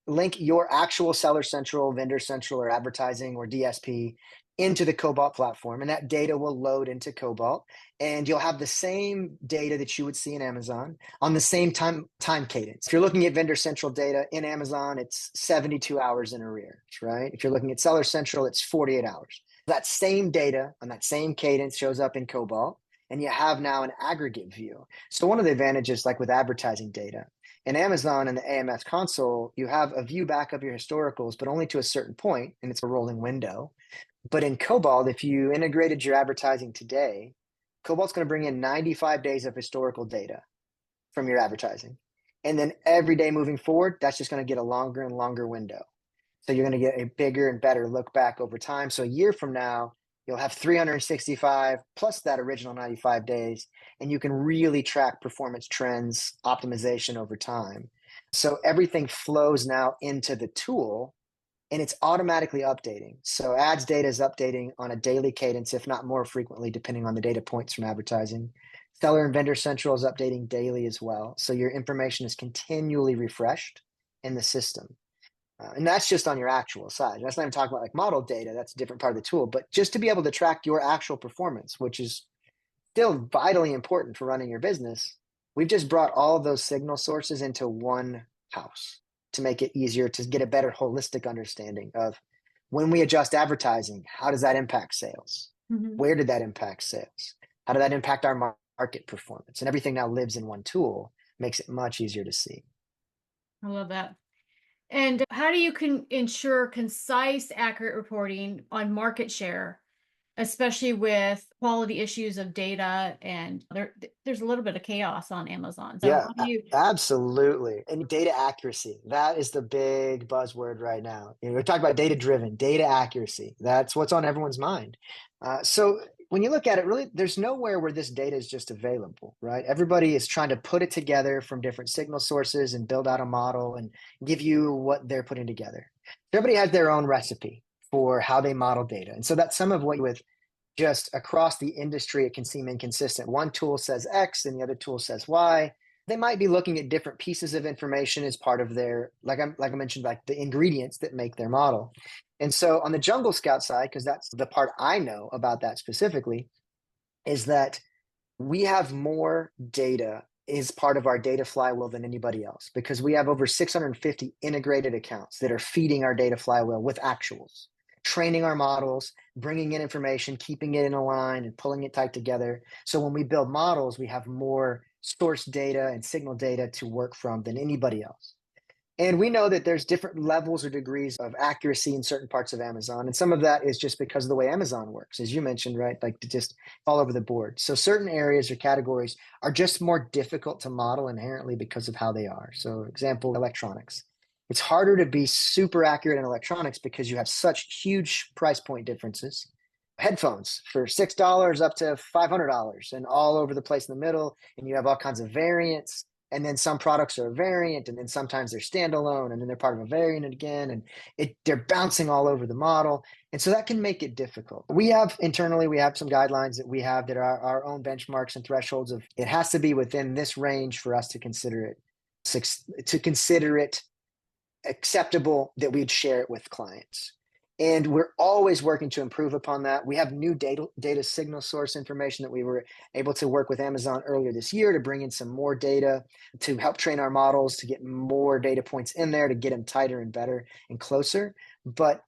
link your actual Seller Central, Vendor Central, or advertising or DSP into the Cobalt platform, and that data will load into Cobalt, and you'll have the same data that you would see in Amazon on the same time cadence. If you're looking at Vendor Central data in Amazon, it's 72 hours in arrears, right? If you're looking at Seller Central, it's 48 hours. That same data on that same cadence shows up in Cobalt and you have now an aggregate view. So one of the advantages, like with advertising data, in Amazon and the AMS console, you have a view back of your historicals, but only to a certain point, and it's a rolling window. But in Cobalt, if you integrated your advertising today, Cobalt's going to bring in 95 days of historical data from your advertising. And then every day moving forward, that's just going to get a longer and longer window. So you're going to get a bigger and better look back over time. So a year from now, you'll have 365 plus that original 95 days, and you can really track performance trends, optimization over time. So everything flows now into the tool and it's automatically updating. So ads data is updating on a daily cadence, if not more frequently, depending on the data points from advertising. Seller and Vendor Central is updating daily as well. So your information is continually refreshed in the system. And that's just on your actual side. That's not even talking about like model data. That's a different part of the tool. But just to be able to track your actual performance, which is still vitally important for running your business, we've just brought all of those signal sources into one house. to make it easier to get a better holistic understanding of when we adjust advertising, how does that impact sales? Mhm. Where did that impact sales? How did that impact our market performance? And everything now lives in one tool, makes it much easier to see. I love that. And how do you ensure concise, accurate reporting on market share, especially with quality issues of data and there's a little bit of chaos on Amazon. So Yeah, how do you absolutely. And data accuracy, that is the big buzzword right now. We're talking about data driven, data accuracy. That's what's on everyone's mind. So when you look at it, really, there's nowhere where this data is just available, right? Everybody is trying to put it together from different signal sources and build out a model and give you what they're putting together. Everybody has their own recipe for how they model data. And so that's some of what with just across the industry, it can seem inconsistent. One tool says X and the other tool says Y. They might be looking at different pieces of information as part of their, like I mentioned, like the ingredients that make their model. And so on the Jungle Scout side, because that's the part I know about that specifically, is that we have more data is part of our data flywheel than anybody else because we have over 650 integrated accounts that are feeding our data flywheel with actuals, training our models, bringing in information, keeping it in a line, and pulling it tight together. So when we build models, we have more source data and signal data to work from than anybody else. And we know that there's different levels or degrees of accuracy in certain parts of Amazon. And some of that is just because of the way Amazon works, as you mentioned, right? Like to just all over the board. So certain areas or categories are just more difficult to model inherently because of how they are. So, example, electronics. It's harder to be super accurate in electronics because you have such huge price point differences. Headphones for $6 up to $500 and all over the place in the middle. And you have all kinds of variants, and then some products are a variant, and then sometimes they're standalone, and then they're part of a variant again, and they're bouncing all over the model. And so that can make it difficult. We have internally, we have some guidelines that we have that are our own benchmarks and thresholds of it has to be within this range for us to consider it acceptable that we'd share it with clients. And we're always working to improve upon that. We have new data signal source information that we were able to work with Amazon earlier this year to bring in some more data to help train our models, to get more data points in there, to get them tighter and better and closer. But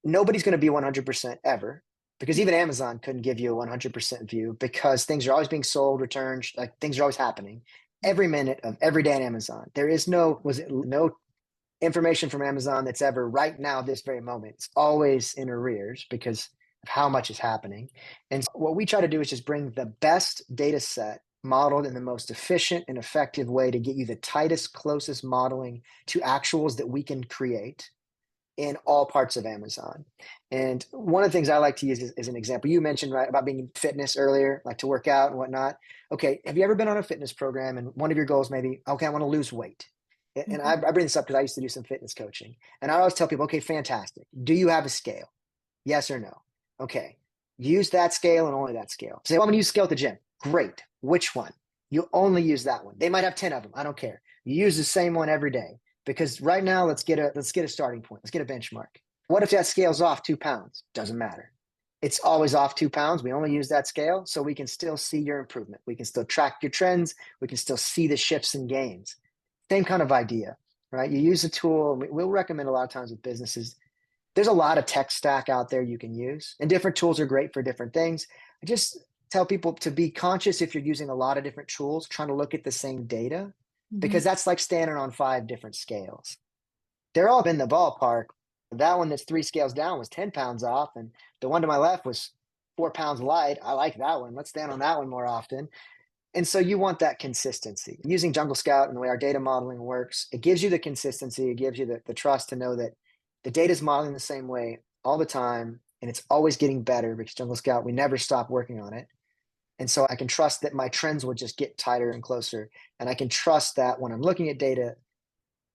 nobody's going to be 100% ever because even Amazon couldn't give you a 100% view because things are always being sold, returned, like things are always happening every minute of every day on Amazon. There is no information from Amazon that's ever right now, this very moment. It's always in arrears because of how much is happening. And so what we try to do is just bring the best data set modeled in the most efficient and effective way to get you the tightest, closest modeling to actuals that we can create in all parts of Amazon. And one of the things I like to use is an example. You mentioned right about being in fitness earlier, like to work out and whatnot. Okay, have you ever been on a fitness program and one of your goals maybe, okay, I want to lose weight? And Mhm. I bring this up because I used to do some fitness coaching. And I always tell people, okay, fantastic. Do you have a scale? Yes or no? Okay. Use that scale and only that scale. Say, well, I'm going to use scale at the gym. Great. Which one? You only use that one. They might have 10 of them. I don't care. You use the same one every day because right now let's get a starting point. Let's get a benchmark. What if that scale's off 2 pounds? Doesn't matter. It's always off 2 pounds. We only use that scale so we can still see your improvement. We can still track your trends. We can still see the shifts and gains. Same kind of idea, right? You use a tool. We'll recommend a lot of times with businesses. There's a lot of tech stack out there you can use, and different tools are great for different things. I just tell people to be conscious if you're using a lot of different tools, trying to look at the same data, Mhm. because that's like standing on 5 different scales. They're all in the ballpark. That one that's 3 scales down was 10 pounds off, and the one to my left was 4 pounds light. I like that one. Let's stand on that one more often. And so you want that consistency. Using Jungle Scout and the way our data modeling works, it gives you the consistency, it gives you the trust to know that the data is modeling the same way all the time, and it's always getting better because Jungle Scout, we never stop working on it. And so I can trust that my trends will just get tighter and closer. And I can trust that when I'm looking at data,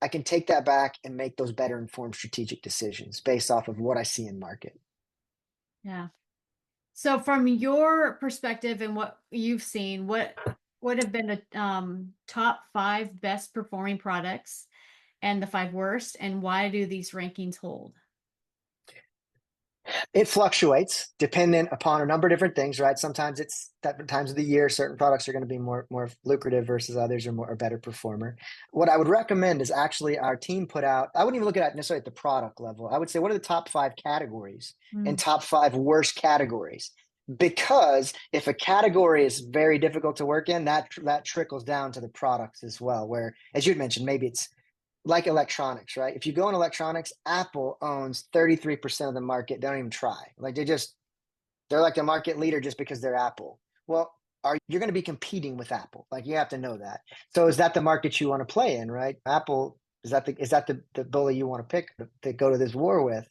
I can take that back and make those better informed strategic decisions based off of what I see in market. Yeah. So from your perspective and what you've seen, what would have been the top five best performing products and the five worst, and why do these rankings hold? It fluctuates dependent upon a number of different things, right? Sometimes it's different times of the year. Certain products are going to be more lucrative versus others are more or better performer. What I would recommend is actually our team put out, I wouldn't even look at it necessarily at the product level. I would say, what are the top 5 categories and Mm, top 5 worst categories? Because if a category is very difficult to work in, that trickles down to the products as well. Where, as you'd mentioned, maybe it's like electronics, right? If you go in electronics, Apple owns 33% of the market. Don't even try. Like they're like the market leader just because they're Apple. Well, you're going to be competing with Apple. Like you have to know that. So is that the market you want to play in, right? Apple, is that the bully you want to pick to go to this war with?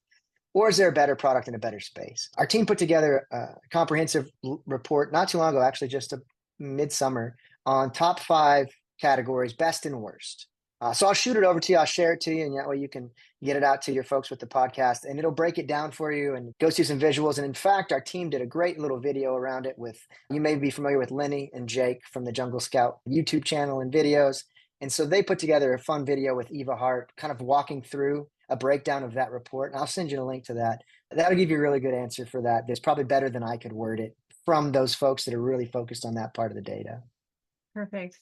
Or is there a better product in a better space? Our team put together a comprehensive report not too long ago, actually just a midsummer, on top 5 categories, best and worst. So I'll shoot it over to you. I'll share it to you, and that way you can get it out to your folks with the podcast, and it'll break it down for you and go through some visuals. And in fact, our team did a great little video around it with, you may be familiar with Lenny and Jake from the Jungle Scout YouTube channel and videos. And so they put together a fun video with Eva Hart, kind of walking through a breakdown of that report. And I'll send you a link to that. That'll give you a really good answer for that. That's probably better than I could word it from those folks that are really focused on that part of the data. perfect.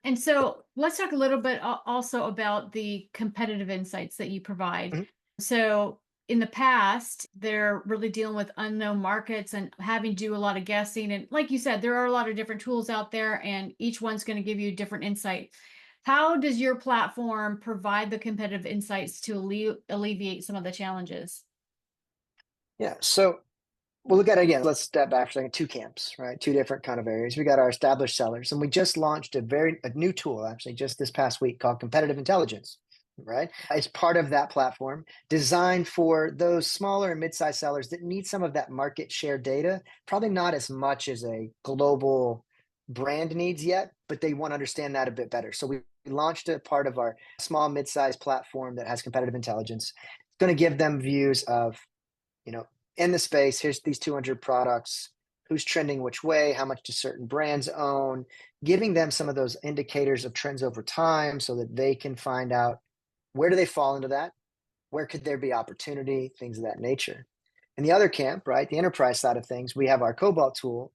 And so let's talk a little bit also about the competitive insights that you provide. Mhm. So in the past, they're really dealing with unknown markets and having to do a lot of guessing. And like you said, there are a lot of different tools out there, and each one's going to give you different insight. How does your platform provide the competitive insights to alleviate some of the challenges? Yeah. So we'll look at it again. Let's step back for a second. 2 camps, right? 2 different kind of areas. We got our established sellers, and we just launched a new tool actually just this past week called Competitive Intelligence. Right, it's part of that platform designed for those smaller and mid-sized sellers that need some of that market share data. Probably not as much as a global brand needs yet, but they want to understand that a bit better. So we launched a part of our small mid-sized platform that has competitive intelligence. It's going to give them views of, you know, in the space, here's these 200 products, who's trending which way, how much do certain brands own, giving them some of those indicators of trends over time so that they can find out where do they fall into that, where could there be opportunity, things of that nature. In the other camp, right, the enterprise side of things, we have our Cobalt tool.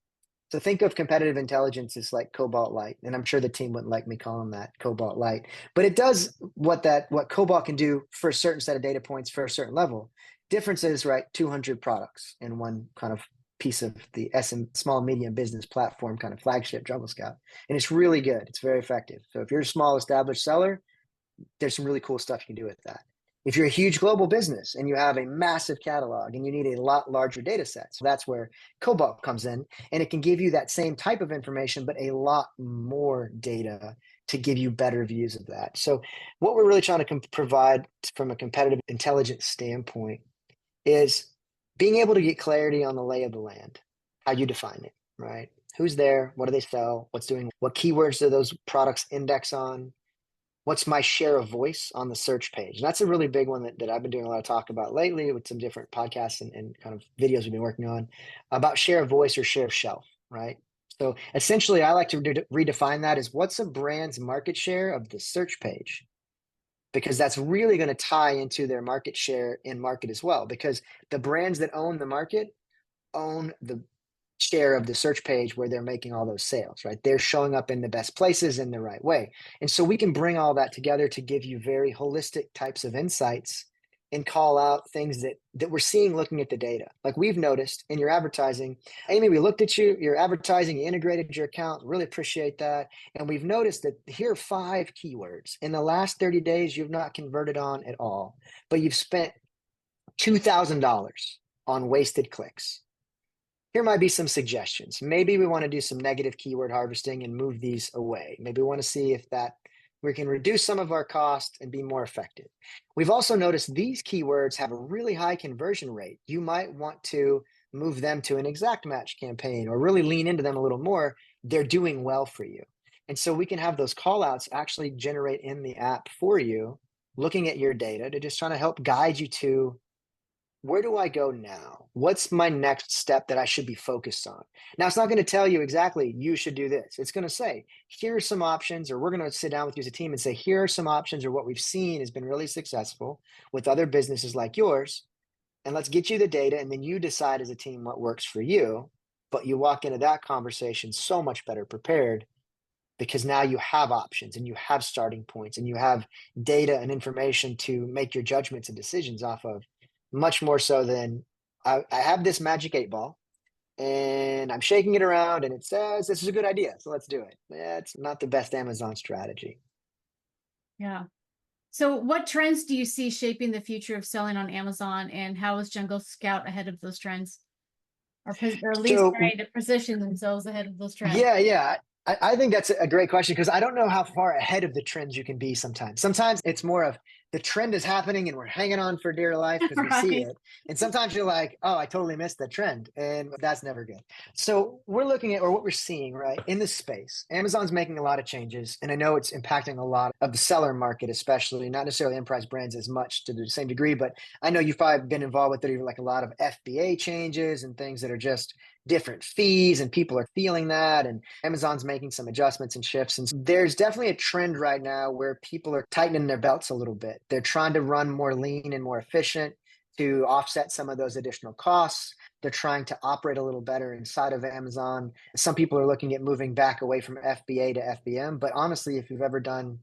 So think of competitive intelligence as like Cobalt Light, and I'm sure the team wouldn't like me calling that Cobalt Light, but it does what Cobalt can do for a certain set of data points for a certain level. Difference is, right, 200 products in one kind of piece of the small medium business platform kind of flagship Jungle Scout, and it's really good. It's very effective. So if you're a small established seller, there's some really cool stuff you can do with that. If you're a huge global business and you have a massive catalog and you need a lot larger data set, so that's where Cobalt comes in, and it can give you that same type of information, but a lot more data to give you better views of that. So what we're really trying to provide from a competitive intelligence standpoint is being able to get clarity on the lay of the land, how you define it, right? Who's there? What do they sell? What's doing? What keywords do those products index on? What's my share of voice on the search page? And that's a really big one that I've been doing a lot of talk about lately with some different podcasts and kind of videos we've been working on about share of voice or share of shelf, right? So essentially, I like to redefine that as what's a brand's market share of the search page, because that's really going to tie into their market share in market as well, because the brands that own the market own the share of the search page where they're making all those sales, right? They're showing up in the best places in the right way. And so we can bring all that together to give you very holistic types of insights and call out things that we're seeing looking at the data. Like we've noticed in your advertising, Amy, we looked at your advertising, you integrated your account, really appreciate that. And we've noticed that here are 5 keywords. In the last 30 days, you've not converted on at all, but you've spent $2,000 on wasted clicks. Here might be some suggestions. Maybe we want to do some negative keyword harvesting and move these away. Maybe we want to see if that we can reduce some of our cost and be more effective. We've also noticed these keywords have a really high conversion rate. You might want to move them to an exact match campaign or really lean into them a little more. They're doing well for you. And so we can have those call outs actually generate in the app for you, looking at your data to just trying to help guide you to where do I go now? What's my next step that I should be focused on? Now, it's not going to tell you exactly you should do this. It's going to say, here are some options, or we're going to sit down with you as a team and say, here are some options, or what we've seen has been really successful with other businesses like yours. and let's get you the data, and then you decide as a team what works for you. But you walk into that conversation so much better prepared because now you have options and you have starting points and you have data and information to make your judgments and decisions off of, much more so than I have this magic 8 ball and I'm shaking it around and it says this is a good idea, so let's do it. Yeah, it's not the best Amazon strategy. Yeah. So what trends do you see shaping the future of selling on Amazon, and how is Jungle Scout ahead of those trends? Or at least So trying to position themselves ahead of those trends? yeah. I think that's a great question because I don't know how far ahead of the trends you can be sometimes. Sometimes it's more of the trend is happening and we're hanging on for dear life because we see Right. it. And sometimes you're like, oh, I totally missed the trend. And that's never good. So we're looking at, or what we're seeing, right, in this space. Amazon's making a lot of changes. And I know it's impacting a lot of the seller market, especially not necessarily enterprise brands as much to the same degree. But I know you've probably been involved with it, even like a lot of FBA changes and things that are just different fees, and people are feeling that, and Amazon's making some adjustments and shifts, and there's definitely a trend right now where people are tightening their belts a little bit. They're trying to run more lean and more efficient to offset some of those additional costs. They're trying to operate a little better inside of Amazon. Some people are looking at moving back away from FBA to FBM, but honestly, if you've ever done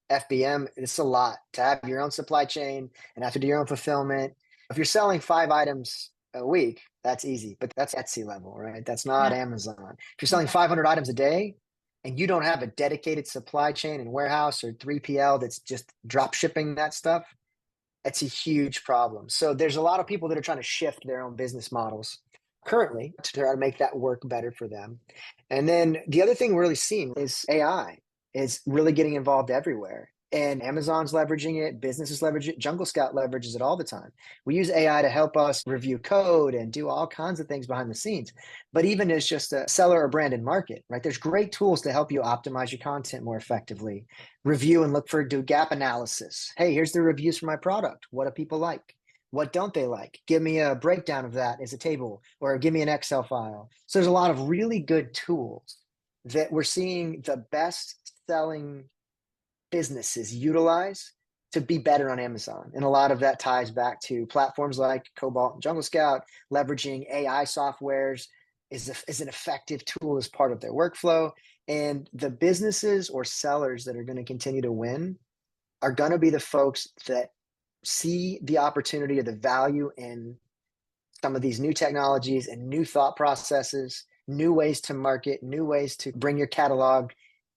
FBM, it's a lot to have your own supply chain and have to do your own fulfillment. If you're selling 5 items a week, that's easy, but that's Etsy level, right? That's not Yeah. Amazon. If you're selling Yeah. 500 items a day and you don't have a dedicated supply chain and warehouse or 3PL that's just drop shipping that stuff, it's a huge problem. So there's a lot of people that are trying to shift their own business models currently to try to make that work better for them. And then the other thing we're really seeing is AI is really getting involved everywhere. And Amazon's leveraging it, businesses leverage it, Jungle Scout leverages it all the time. We use AI to help us review code and do all kinds of things behind the scenes. But even as just a seller or branded market, right? There's great tools to help you optimize your content more effectively, review and look for do gap analysis. Hey, here's the reviews for my product. What do people like? What don't they like? Give me a breakdown of that as a table or give me an Excel file. So there's a lot of really good tools that we're seeing the best selling businesses utilize to be better on Amazon. And a lot of that ties back to platforms like Cobalt and Jungle Scout, leveraging AI softwares is an effective tool as part of their workflow. And the businesses or sellers that are going to continue to win are going to be the folks that see the opportunity or the value in some of these new technologies and new thought processes, new ways to market, new ways to bring your catalog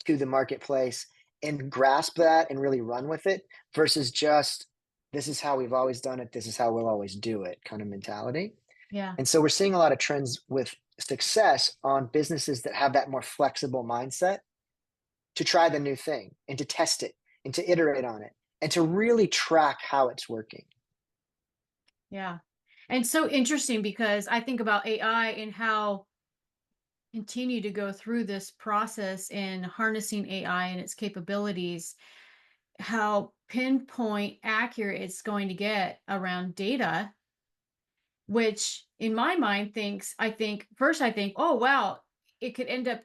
to the marketplace and grasp that and really run with it versus just this is how we've always done it, this is how we'll always do it kind of mentality. Yeah. And so we're seeing a lot of trends with success on businesses that have that more flexible mindset to try the new thing and to test it and to iterate on it and to really track how it's working. Yeah. And so interesting because I think about AI and how continue to go through this process in harnessing AI and its capabilities, how pinpoint accurate it's going to get around data, which in my mind I think, oh wow, it could end up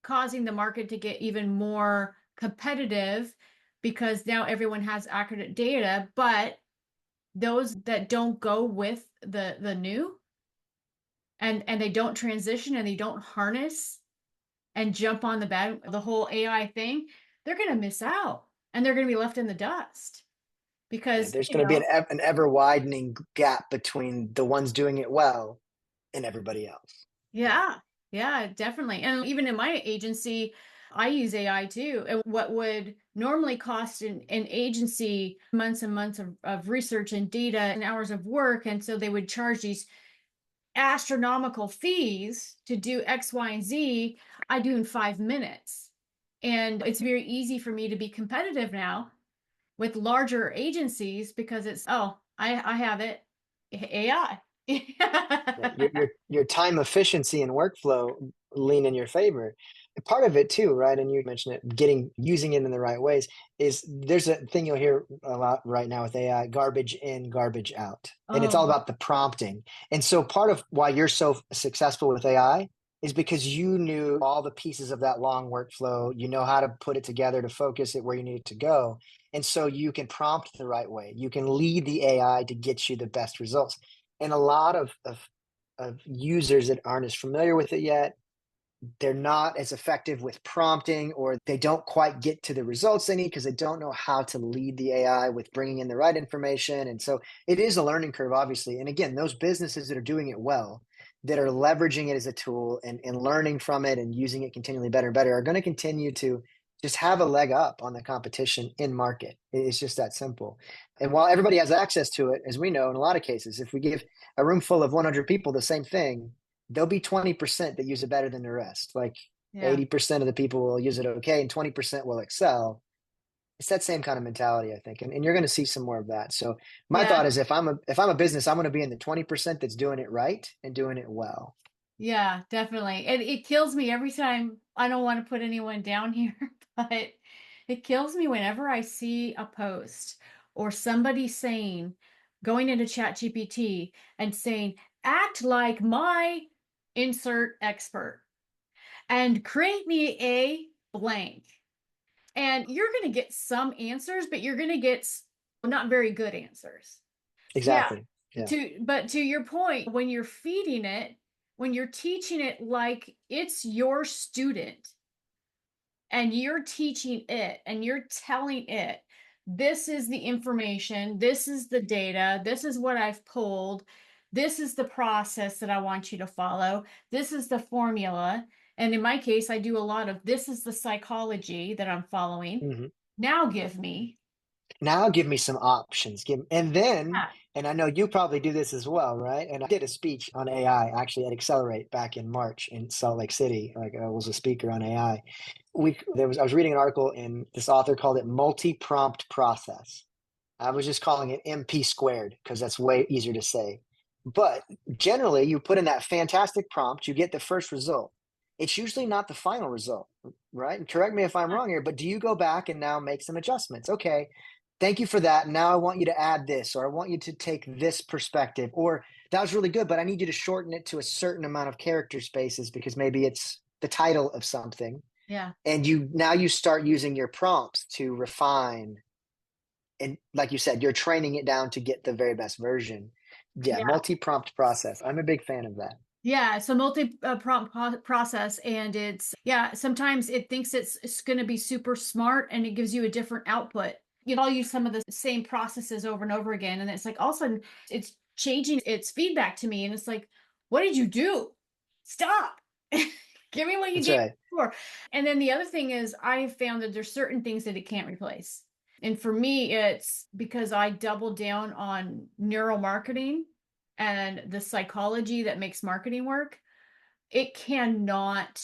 causing the market to get even more competitive because now everyone has accurate data, but those that don't go with the new and they don't transition and they don't harness and jump on the whole AI thing, they're going to miss out and they're going to be left in the dust Yeah, because, there's going to be an ever widening gap between the ones doing it well and everybody else. Yeah. yeah, yeah, definitely. And even in my agency, I use AI too. And what would normally cost an agency months and months of research and data and hours of work. And so they would charge these astronomical fees to do X, Y, and Z, I do in 5 minutes. And it's very easy for me to be competitive now with larger agencies because it's, oh, I have it, AI. Yeah, your time efficiency and workflow lean in your favor. Part of it too, right? And you mentioned it, using it in the right ways is there's a thing you'll hear a lot right now with AI, garbage in, garbage out. And it's all Oh, about the prompting. And so part of why you're so successful with AI is because you knew all the pieces of that long workflow. You know how to put it together to focus it where you need it to go. And so you can prompt the right way. You can lead the AI to get you the best results. And a lot of users that aren't as familiar with it yet, they're not as effective with prompting, or they don't quite get to the results they need because they don't know how to lead the AI with bringing in the right information. And so it is a learning curve, obviously. And again, those businesses that are doing it well, that are leveraging it as a tool and learning from it and using it continually better and better, are going to continue to just have a leg up on the competition in market. It's just that simple. And while everybody has access to it, as we know, in a lot of cases, if we give a room full of 100 people the same thing, there'll be 20% that use it better than the rest. Like Yeah. 80% of the people will use it okay, and 20% will excel. It's that same kind of mentality, I think. And you're going to see some more of that. So my Yeah. thought is, if I'm a business, I'm going to be in the 20% that's doing it right and doing it well. Yeah, definitely. And it kills me every time. I don't want to put anyone down here, but it kills me whenever I see a post or somebody saying, going into Chat GPT and saying, act like my insert expert and create me a blank. And you're going to get some answers, but you're going to get not very good answers. Yeah. Exactly. Yeah. But to your point, when you're feeding it, when you're teaching it like it's your student and you're teaching it and you're telling it, this is the information, this is the data, this is what I've pulled, this is the process that I want you to follow, this is the formula. And in my case, I do a lot of this is the psychology that I'm following. Mhm. Now give me. Now give me some options. And then, Yeah. and I know you probably do this as well, right? And I did a speech on AI actually at Accelerate back in March in Salt Lake City. Like I was a speaker on AI. I was reading an article, and this author called it multi-prompt process. I was just calling it MP squared because that's way easier to say. But generally, you put in that fantastic prompt, you get the first result. It's usually not the final result, right? And correct me if I'm wrong here, but do you go back and now make some adjustments? Okay, thank you for that. Now I want you to add this, or I want you to take this perspective, or that was really good, but I need you to shorten it to a certain amount of character spaces because maybe it's the title of something. Yeah. And you start using your prompts to refine, and like you said, you're training it down to get the very best version. Yeah, Yeah. multi-prompt process. I'm a big fan of that. Yeah, so multi-prompt process, and it's yeah. Sometimes it thinks it's going to be super smart, and it gives you a different output. I'll use some of the same processes over and over again, and it's like all of a sudden it's changing its feedback to me, and it's like, what did you do? Stop! Give me what you That's gave right. before. And then the other thing is, I have found that there's certain things that it can't replace, and for me, it's because I double down on neuromarketing and the psychology that makes marketing work. It cannot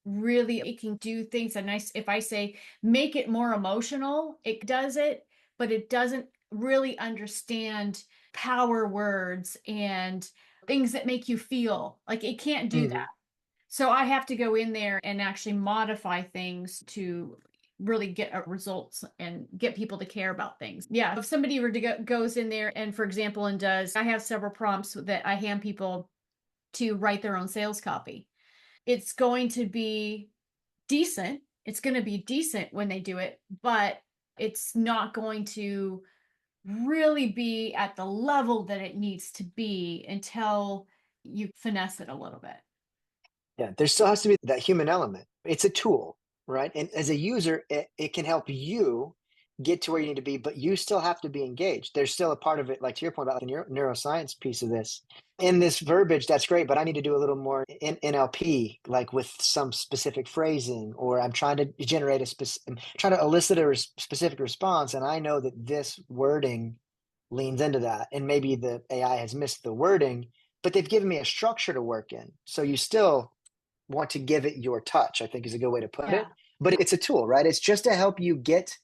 really, it can do things. And nice, if I say make it more emotional, it does it, but it doesn't really understand power words and things that make you feel like it can't do that. Hmm. So I have to go in there and actually modify things to really get results and get people to care about things. Yeah, if somebody were to goes in there and, for example, and does, I have several prompts that I hand people to write their own sales copy. It's going to be decent. It's going to be decent when they do it, but it's not going to really be at the level that it needs to be until you finesse it a little bit. Yeah, there still has to be that human element. It's a tool, right? And as a user, it can help you get to where you need to be, but you still have to be engaged. There's still a part of it, like to your point about the neuroscience piece of this. In this verbiage, that's great, but I need to do a little more in NLP, like with some specific phrasing, or I'm trying to generate I'm trying to elicit a specific response, and I know that this wording leans into that, and maybe the AI has missed the wording, but they've given me a structure to work in. So you still want to give it your touch, I think is a good way to put it. Yeah. But it's a tool, right? It's just to help you get.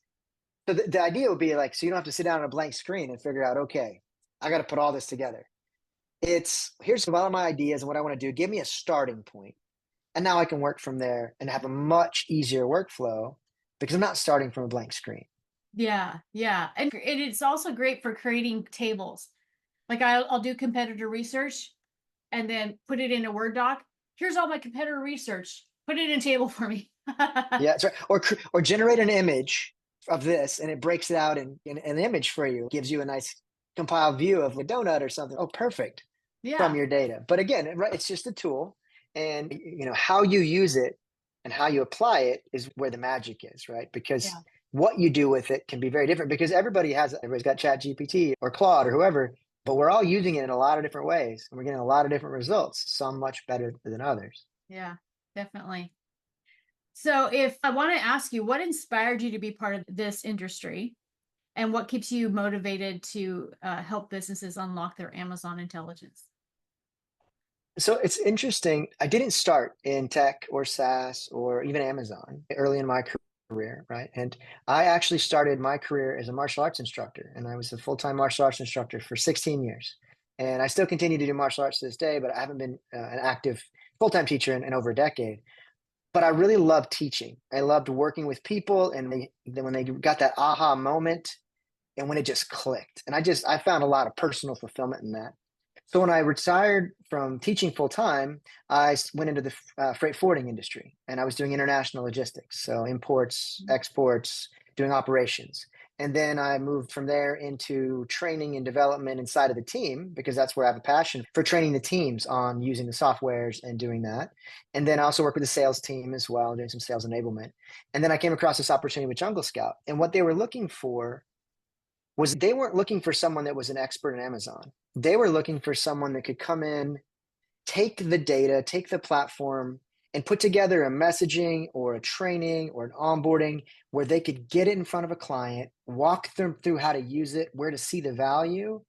So the idea would be like, so you don't have to sit down on a blank screen and figure out, okay, I got to put all this together. It's here's a lot of my ideas and what I want to do. Give me a starting point, and now I can work from there and have a much easier workflow because I'm not starting from a blank screen. Yeah, yeah. And it's also great for creating tables. Like I'll do competitor research and then put it in a Word doc. Here's all my competitor research. Put it in a table for me. Yeah, that's right. Or generate an image of this, and it breaks it out in an image for you. Gives you a nice compiled view of a donut or something. Oh, perfect. from Yeah. your data. But again, right, it's just a tool, and how you use it and how you apply it is where the magic is, right? Because Yeah. what you do with it can be very different because everybody's got Chat GPT or Claude or whoever, but we're all using it in a lot of different ways and we're getting a lot of different results, some much better than others. Yeah. Definitely. So, if I want to ask you, what inspired you to be part of this industry, and what keeps you motivated to help businesses unlock their Amazon intelligence? So it's interesting. I didn't start in tech or SaaS or even Amazon early in my career, right? And I actually started my career as a martial arts instructor, and I was a full-time martial arts instructor for 16 years. And I still continue to do martial arts to this day, but I haven't been an active full-time teacher in over a decade. But I really loved teaching. I loved working with people, and then when they got that aha moment, and when it just clicked, and I found a lot of personal fulfillment in that. So when I retired from teaching full time, I went into the freight forwarding industry, and I was doing international logistics, so imports, exports, doing operations. And then I moved from there into training and development inside of the team because that's where I have a passion for training the teams on using the softwares and doing that. And then I also work with the sales team as well, doing some sales enablement. And then I came across this opportunity with Jungle Scout, and what they were looking for was they weren't looking for someone that was an expert in Amazon. They were looking for someone that could come in, take the data, take the platform, and put together a messaging or a training or an onboarding where they could get it in front of a client, walk them through how to use it, where to see the value,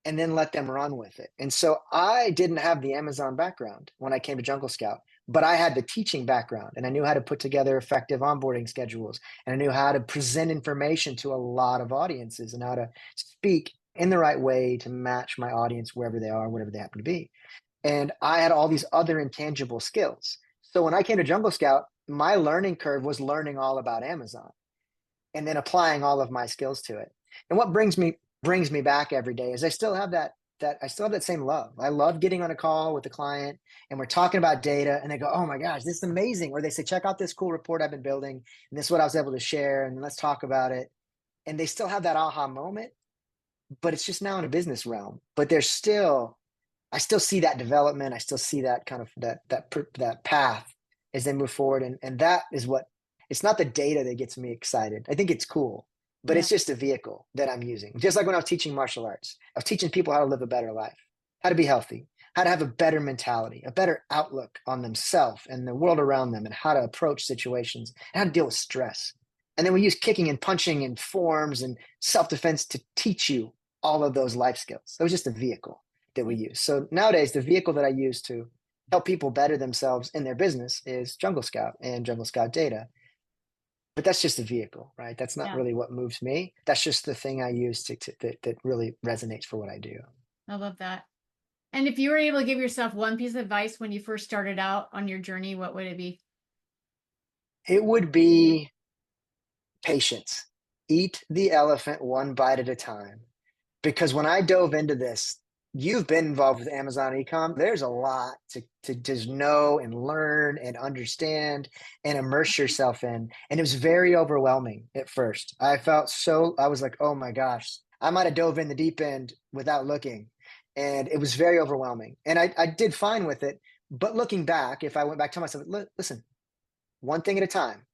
and then let them run with it. And so I didn't have the Amazon background when I came to Jungle Scout, but I had the teaching background and I knew how to put together effective onboarding schedules and I knew how to present information to a lot of audiences and how to speak in the right way to match my audience wherever they are, whatever they happen to be. And I had all these other intangible skills. So when I came to Jungle Scout, my learning curve was learning all about Amazon and then applying all of my skills to it. And what brings me back every day is I still have that same love. I love getting on a call with the client and we're talking about data and they go, "Oh my gosh, this is amazing." Or they say, "Check out this cool report I've been building and this is what I was able to share and let's talk about it." And they still have that aha moment, but it's just now in a business realm. But there's still I still see that development. I still see that kind of that path as they move forward, and that is what. It's not the data that gets me excited. I think it's cool, but Yeah. it's just a vehicle that I'm using. Just like when I was teaching martial arts, I was teaching people how to live a better life, how to be healthy, how to have a better mentality, a better outlook on themselves and the world around them, and how to approach situations and how to deal with stress. And then we use kicking and punching and forms and self defense to teach you all of those life skills. That was just a vehicle that we use. So nowadays, the vehicle that I use to help people better themselves in their business is Jungle Scout and Jungle Scout data. But that's just a vehicle, right? That's not Yeah. really what moves me. That's just the thing I use that really resonates for what I do. I love that. And if you were able to give yourself one piece of advice when you first started out on your journey, what would it be? It would be patience. Eat the elephant one bite at a time. Because when I dove into this, you've been involved with Amazon ecom. There's a lot to just know and learn and understand and immerse yourself in. And it was very overwhelming at first. I was like, oh my gosh, I might have dove in the deep end without looking. And it was very overwhelming. And I did fine with it. But looking back, if I went back to myself, listen, one thing at a time,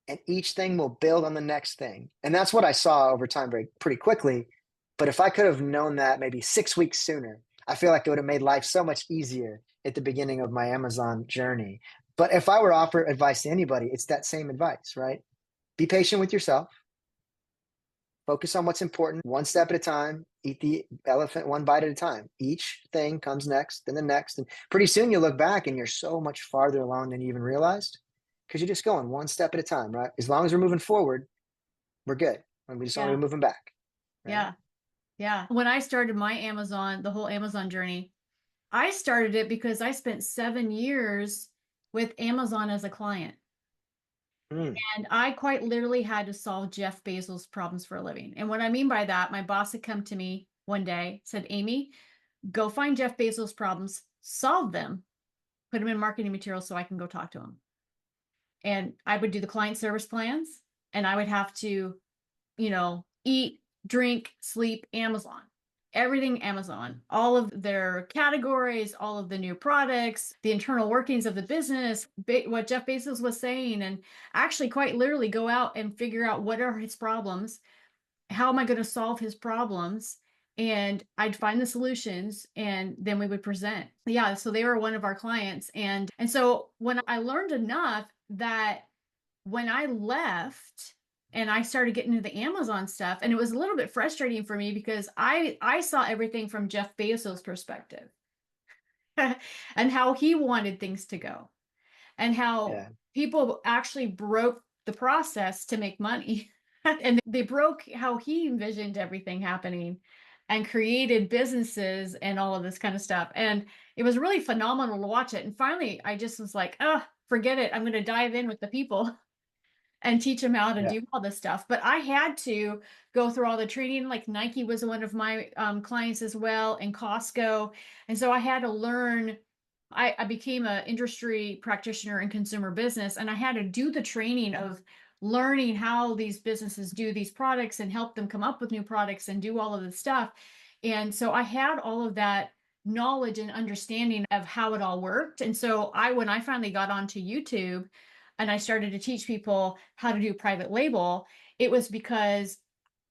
and each thing will build on the next thing. And that's what I saw over time very pretty quickly. But if I could have known that maybe 6 weeks sooner, I feel like it would have made life so much easier at the beginning of my Amazon journey. But if I were to offer advice to anybody, it's that same advice, right? Be patient with yourself, focus on what's important, one step at a time, eat the elephant one bite at a time. Each thing comes next, then the next. And pretty soon you look back and you're so much farther along than you even realized because you're just going one step at a time, right? As long as we're moving forward, we're good. And we just want to Yeah. be moving back, right? Yeah. Yeah. When I started my Amazon, the whole Amazon journey, I started it because I spent 7 years with Amazon as a client. Mm, And I quite literally had to solve Jeff Bezos' problems for a living. And what I mean by that, my boss had come to me one day, said, "Amy, go find Jeff Bezos' problems, solve them, put them in marketing materials so I can go talk to him." And I would do the client service plans and I would have to, eat, drink, sleep Amazon. everything Amazon, all of their categories, all of the new products, the internal workings of the business, what Jeff Bezos was saying, and actually quite literally go out and figure out what are his problems, how am I going to solve his problems? And I'd find the solutions and then we would present. Yeah, so they were one of our clients. And so when I learned enough that when I left and I started getting into the Amazon stuff, and it was a little bit frustrating for me because I saw everything from Jeff Bezos' perspective and how he wanted things to go and how Yeah. people actually broke the process to make money. And they broke how he envisioned everything happening and created businesses and all of this kind of stuff. And it was really phenomenal to watch it. And finally, I just was like, oh, forget it. I'm going to dive in with the people and teach them how to Yeah. do all this stuff. But I had to go through all the training. Like Nike was one of my clients as well, and Costco. And so I had to learn. I became an industry practitioner in consumer business, and I had to do the training of learning how these businesses do these products and help them come up with new products and do all of this stuff. And so I had all of that knowledge and understanding of how it all worked. And so when I finally got onto YouTube and I started to teach people how to do private label, it was because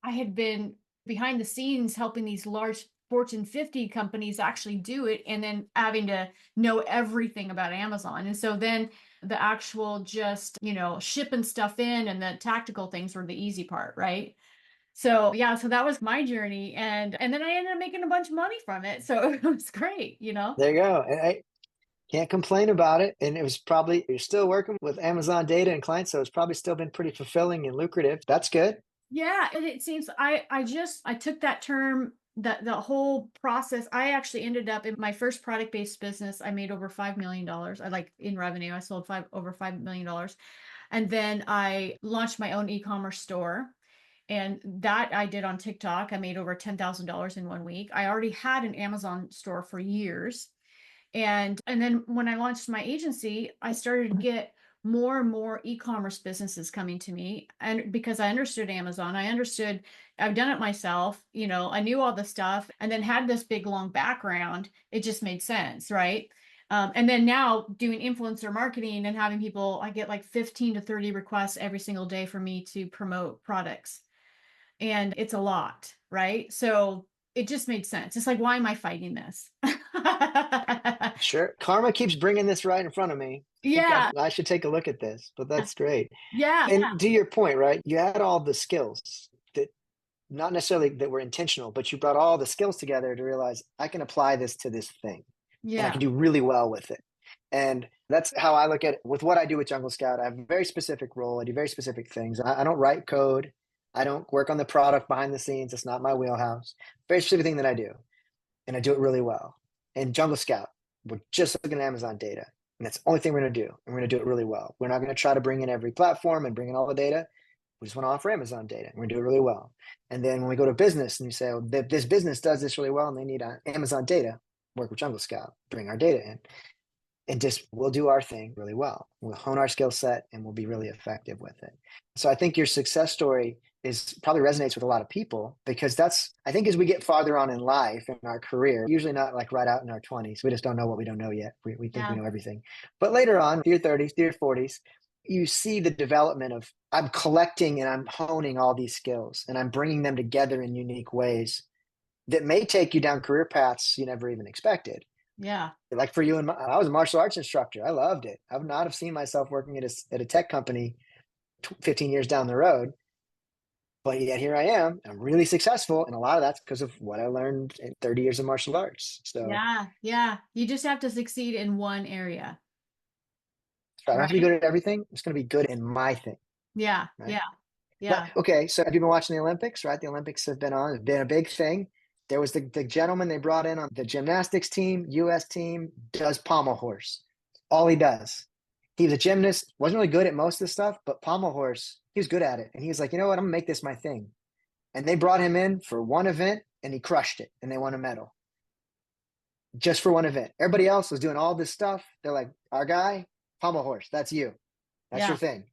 I had been behind the scenes helping these large Fortune 50 companies actually do it and then having to know everything about Amazon. And so then the actual just, shipping stuff in and the tactical things were the easy part, right? So yeah, so that was my journey. And then I ended up making a bunch of money from it. So it was great. There you go. And I can't complain about it. And it was probably, you're still working with Amazon data and clients, so it's probably still been pretty fulfilling and lucrative. That's good. Yeah, and it seems I took that term, that the whole process. I actually ended up in my first product-based business. I made over $5 million. I like in revenue. I sold over $5 million. And then I launched my own e-commerce store. And that I did on TikTok. I made over $10,000 in 1 week. I already had an Amazon store for years. And then when I launched my agency, I started to get more and more e-commerce businesses coming to me. And because I understood Amazon, I've done it myself, I knew all the stuff and then had this big long background. It just made sense, right? And then now doing influencer marketing and having people, I get like 15 to 30 requests every single day for me to promote products. And it's a lot, right? So it just made sense. It's like, why am I fighting this? Sure. Karma keeps bringing this right in front of me. I think Yeah, I should take a look at this, but that's great. yeah, And to your point, right? You had all the skills that not necessarily that were intentional, but you brought all the skills together to realize I can apply this to this thing and I yeah, can do really well with it. And that's how I look at it with what I do with Jungle Scout. I have a very specific role. I do very specific things. I don't write code. I don't work on the product behind the scenes. It's not my wheelhouse. Very specific thing that I do, and I do it really well. And Jungle Scout, we're just looking at Amazon data, and that's the only thing we're going to do. And we're going to do it really well. We're not going to try to bring in every platform and bring in all the data. We just want to offer Amazon data. And we're going to do it really well. And then when we go to business and you say, oh, this business does this really well and they need Amazon data, work with Jungle Scout, bring our data in, and just we'll do our thing really well. We'll hone our skill set and we'll be really effective with it. So I think your success story is probably resonates with a lot of people because that's, I think as we get farther on in life in our career, usually not like right out in our 20s, we just don't know what we don't know yet. We think we yeah, know everything. But later on, through your 30s, through your 40s, you see the development of I'm collecting and I'm honing all these skills and I'm bringing them together in unique ways that may take you down career paths you never even expected. yeah, Like for you and I was a martial arts instructor. I loved it. I would not have seen myself working at a tech company 15 years down the road, but yet here I am. I'm really successful, and a lot of that's because of what I learned in 30 years of martial arts. So yeah, yeah. You just have to succeed in one area, I don't have to be right? good at everything. I'm just going to be good in my thing, Yeah, right? yeah, But yeah, okay, so have you been watching the Olympics? Right, the Olympics have been on. It's been a big thing. There was the gentleman they brought in on the gymnastics team, U.S. team, does pommel horse. All he does. He was a gymnast, wasn't really good at most of the stuff, but pommel horse, he was good at it. And he was like, you know what? I'm gonna make this my thing. And they brought him in for one event and he crushed it and they won a medal just for one event. Everybody else was doing all this stuff. They're like, our guy, pommel horse, that's you. That's your yeah, thing.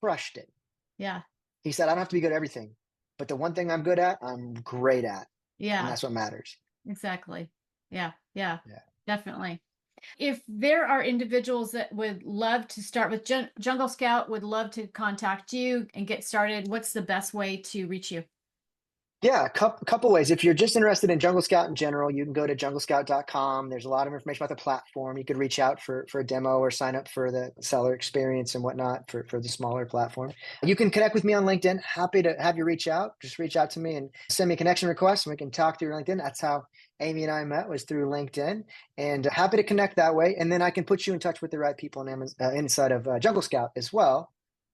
Crushed it. yeah, He said, I don't have to be good at everything, but the one thing I'm good at, I'm great at. And Yeah, that's what matters. exactly. Yeah, yeah, Yeah. definitely. If there are individuals that would love to start with Jungle Scout, would love to contact you and get started, what's the best way to reach you? Yeah, couple ways. If you're just interested in Jungle Scout in general, you can go to junglescout.com. There's a lot of information about the platform. You could reach out for a demo or sign up for the seller experience and whatnot for the smaller platform. You can connect with me on LinkedIn. Happy to have you reach out. Just reach out to me and send me a connection request and we can talk through LinkedIn. That's how Amy and I met, was through LinkedIn, and happy to connect that way. And then I can put you in touch with the right people inside of Jungle Scout as well,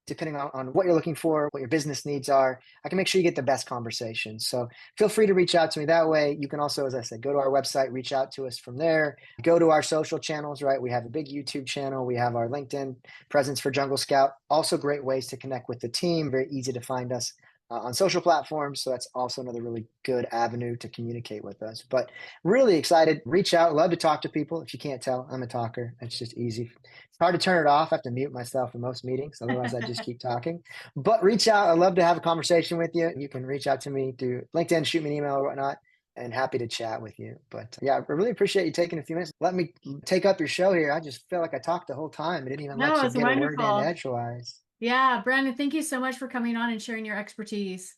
depending on what you're looking for, what your business needs are. I can make sure you get the best conversation. So feel free to reach out to me that way. You can also, as I said, go to our website, reach out to us from there, go to our social channels, right? We have a big YouTube channel. We have our LinkedIn presence for Jungle Scout. Also great ways to connect with the team. Very easy to find us on social platforms. So that's also another really good avenue to communicate with us. But really excited. Reach out. Love to talk to people. If you can't tell, I'm a talker. It's just easy. It's hard to turn it off. I have to mute myself in most meetings. Otherwise, I just keep talking. But reach out. I'd love to have a conversation with you. You can reach out to me through LinkedIn, shoot me an email or whatnot, and happy to chat with you. But yeah, I really appreciate you taking a few minutes. Let me take up your show here. I just feel like I talked the whole time. I didn't even let No, you it's get a word in wonderful. edgewise. Yeah, Brandon, thank you so much for coming on and sharing your expertise.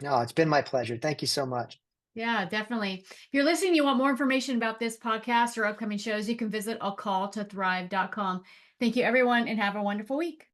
No, it's been my pleasure. Thank you so much. Yeah, definitely. If you're listening, you want more information about this podcast or upcoming shows, you can visit acalltothrive.com. Thank you, everyone, and have a wonderful week.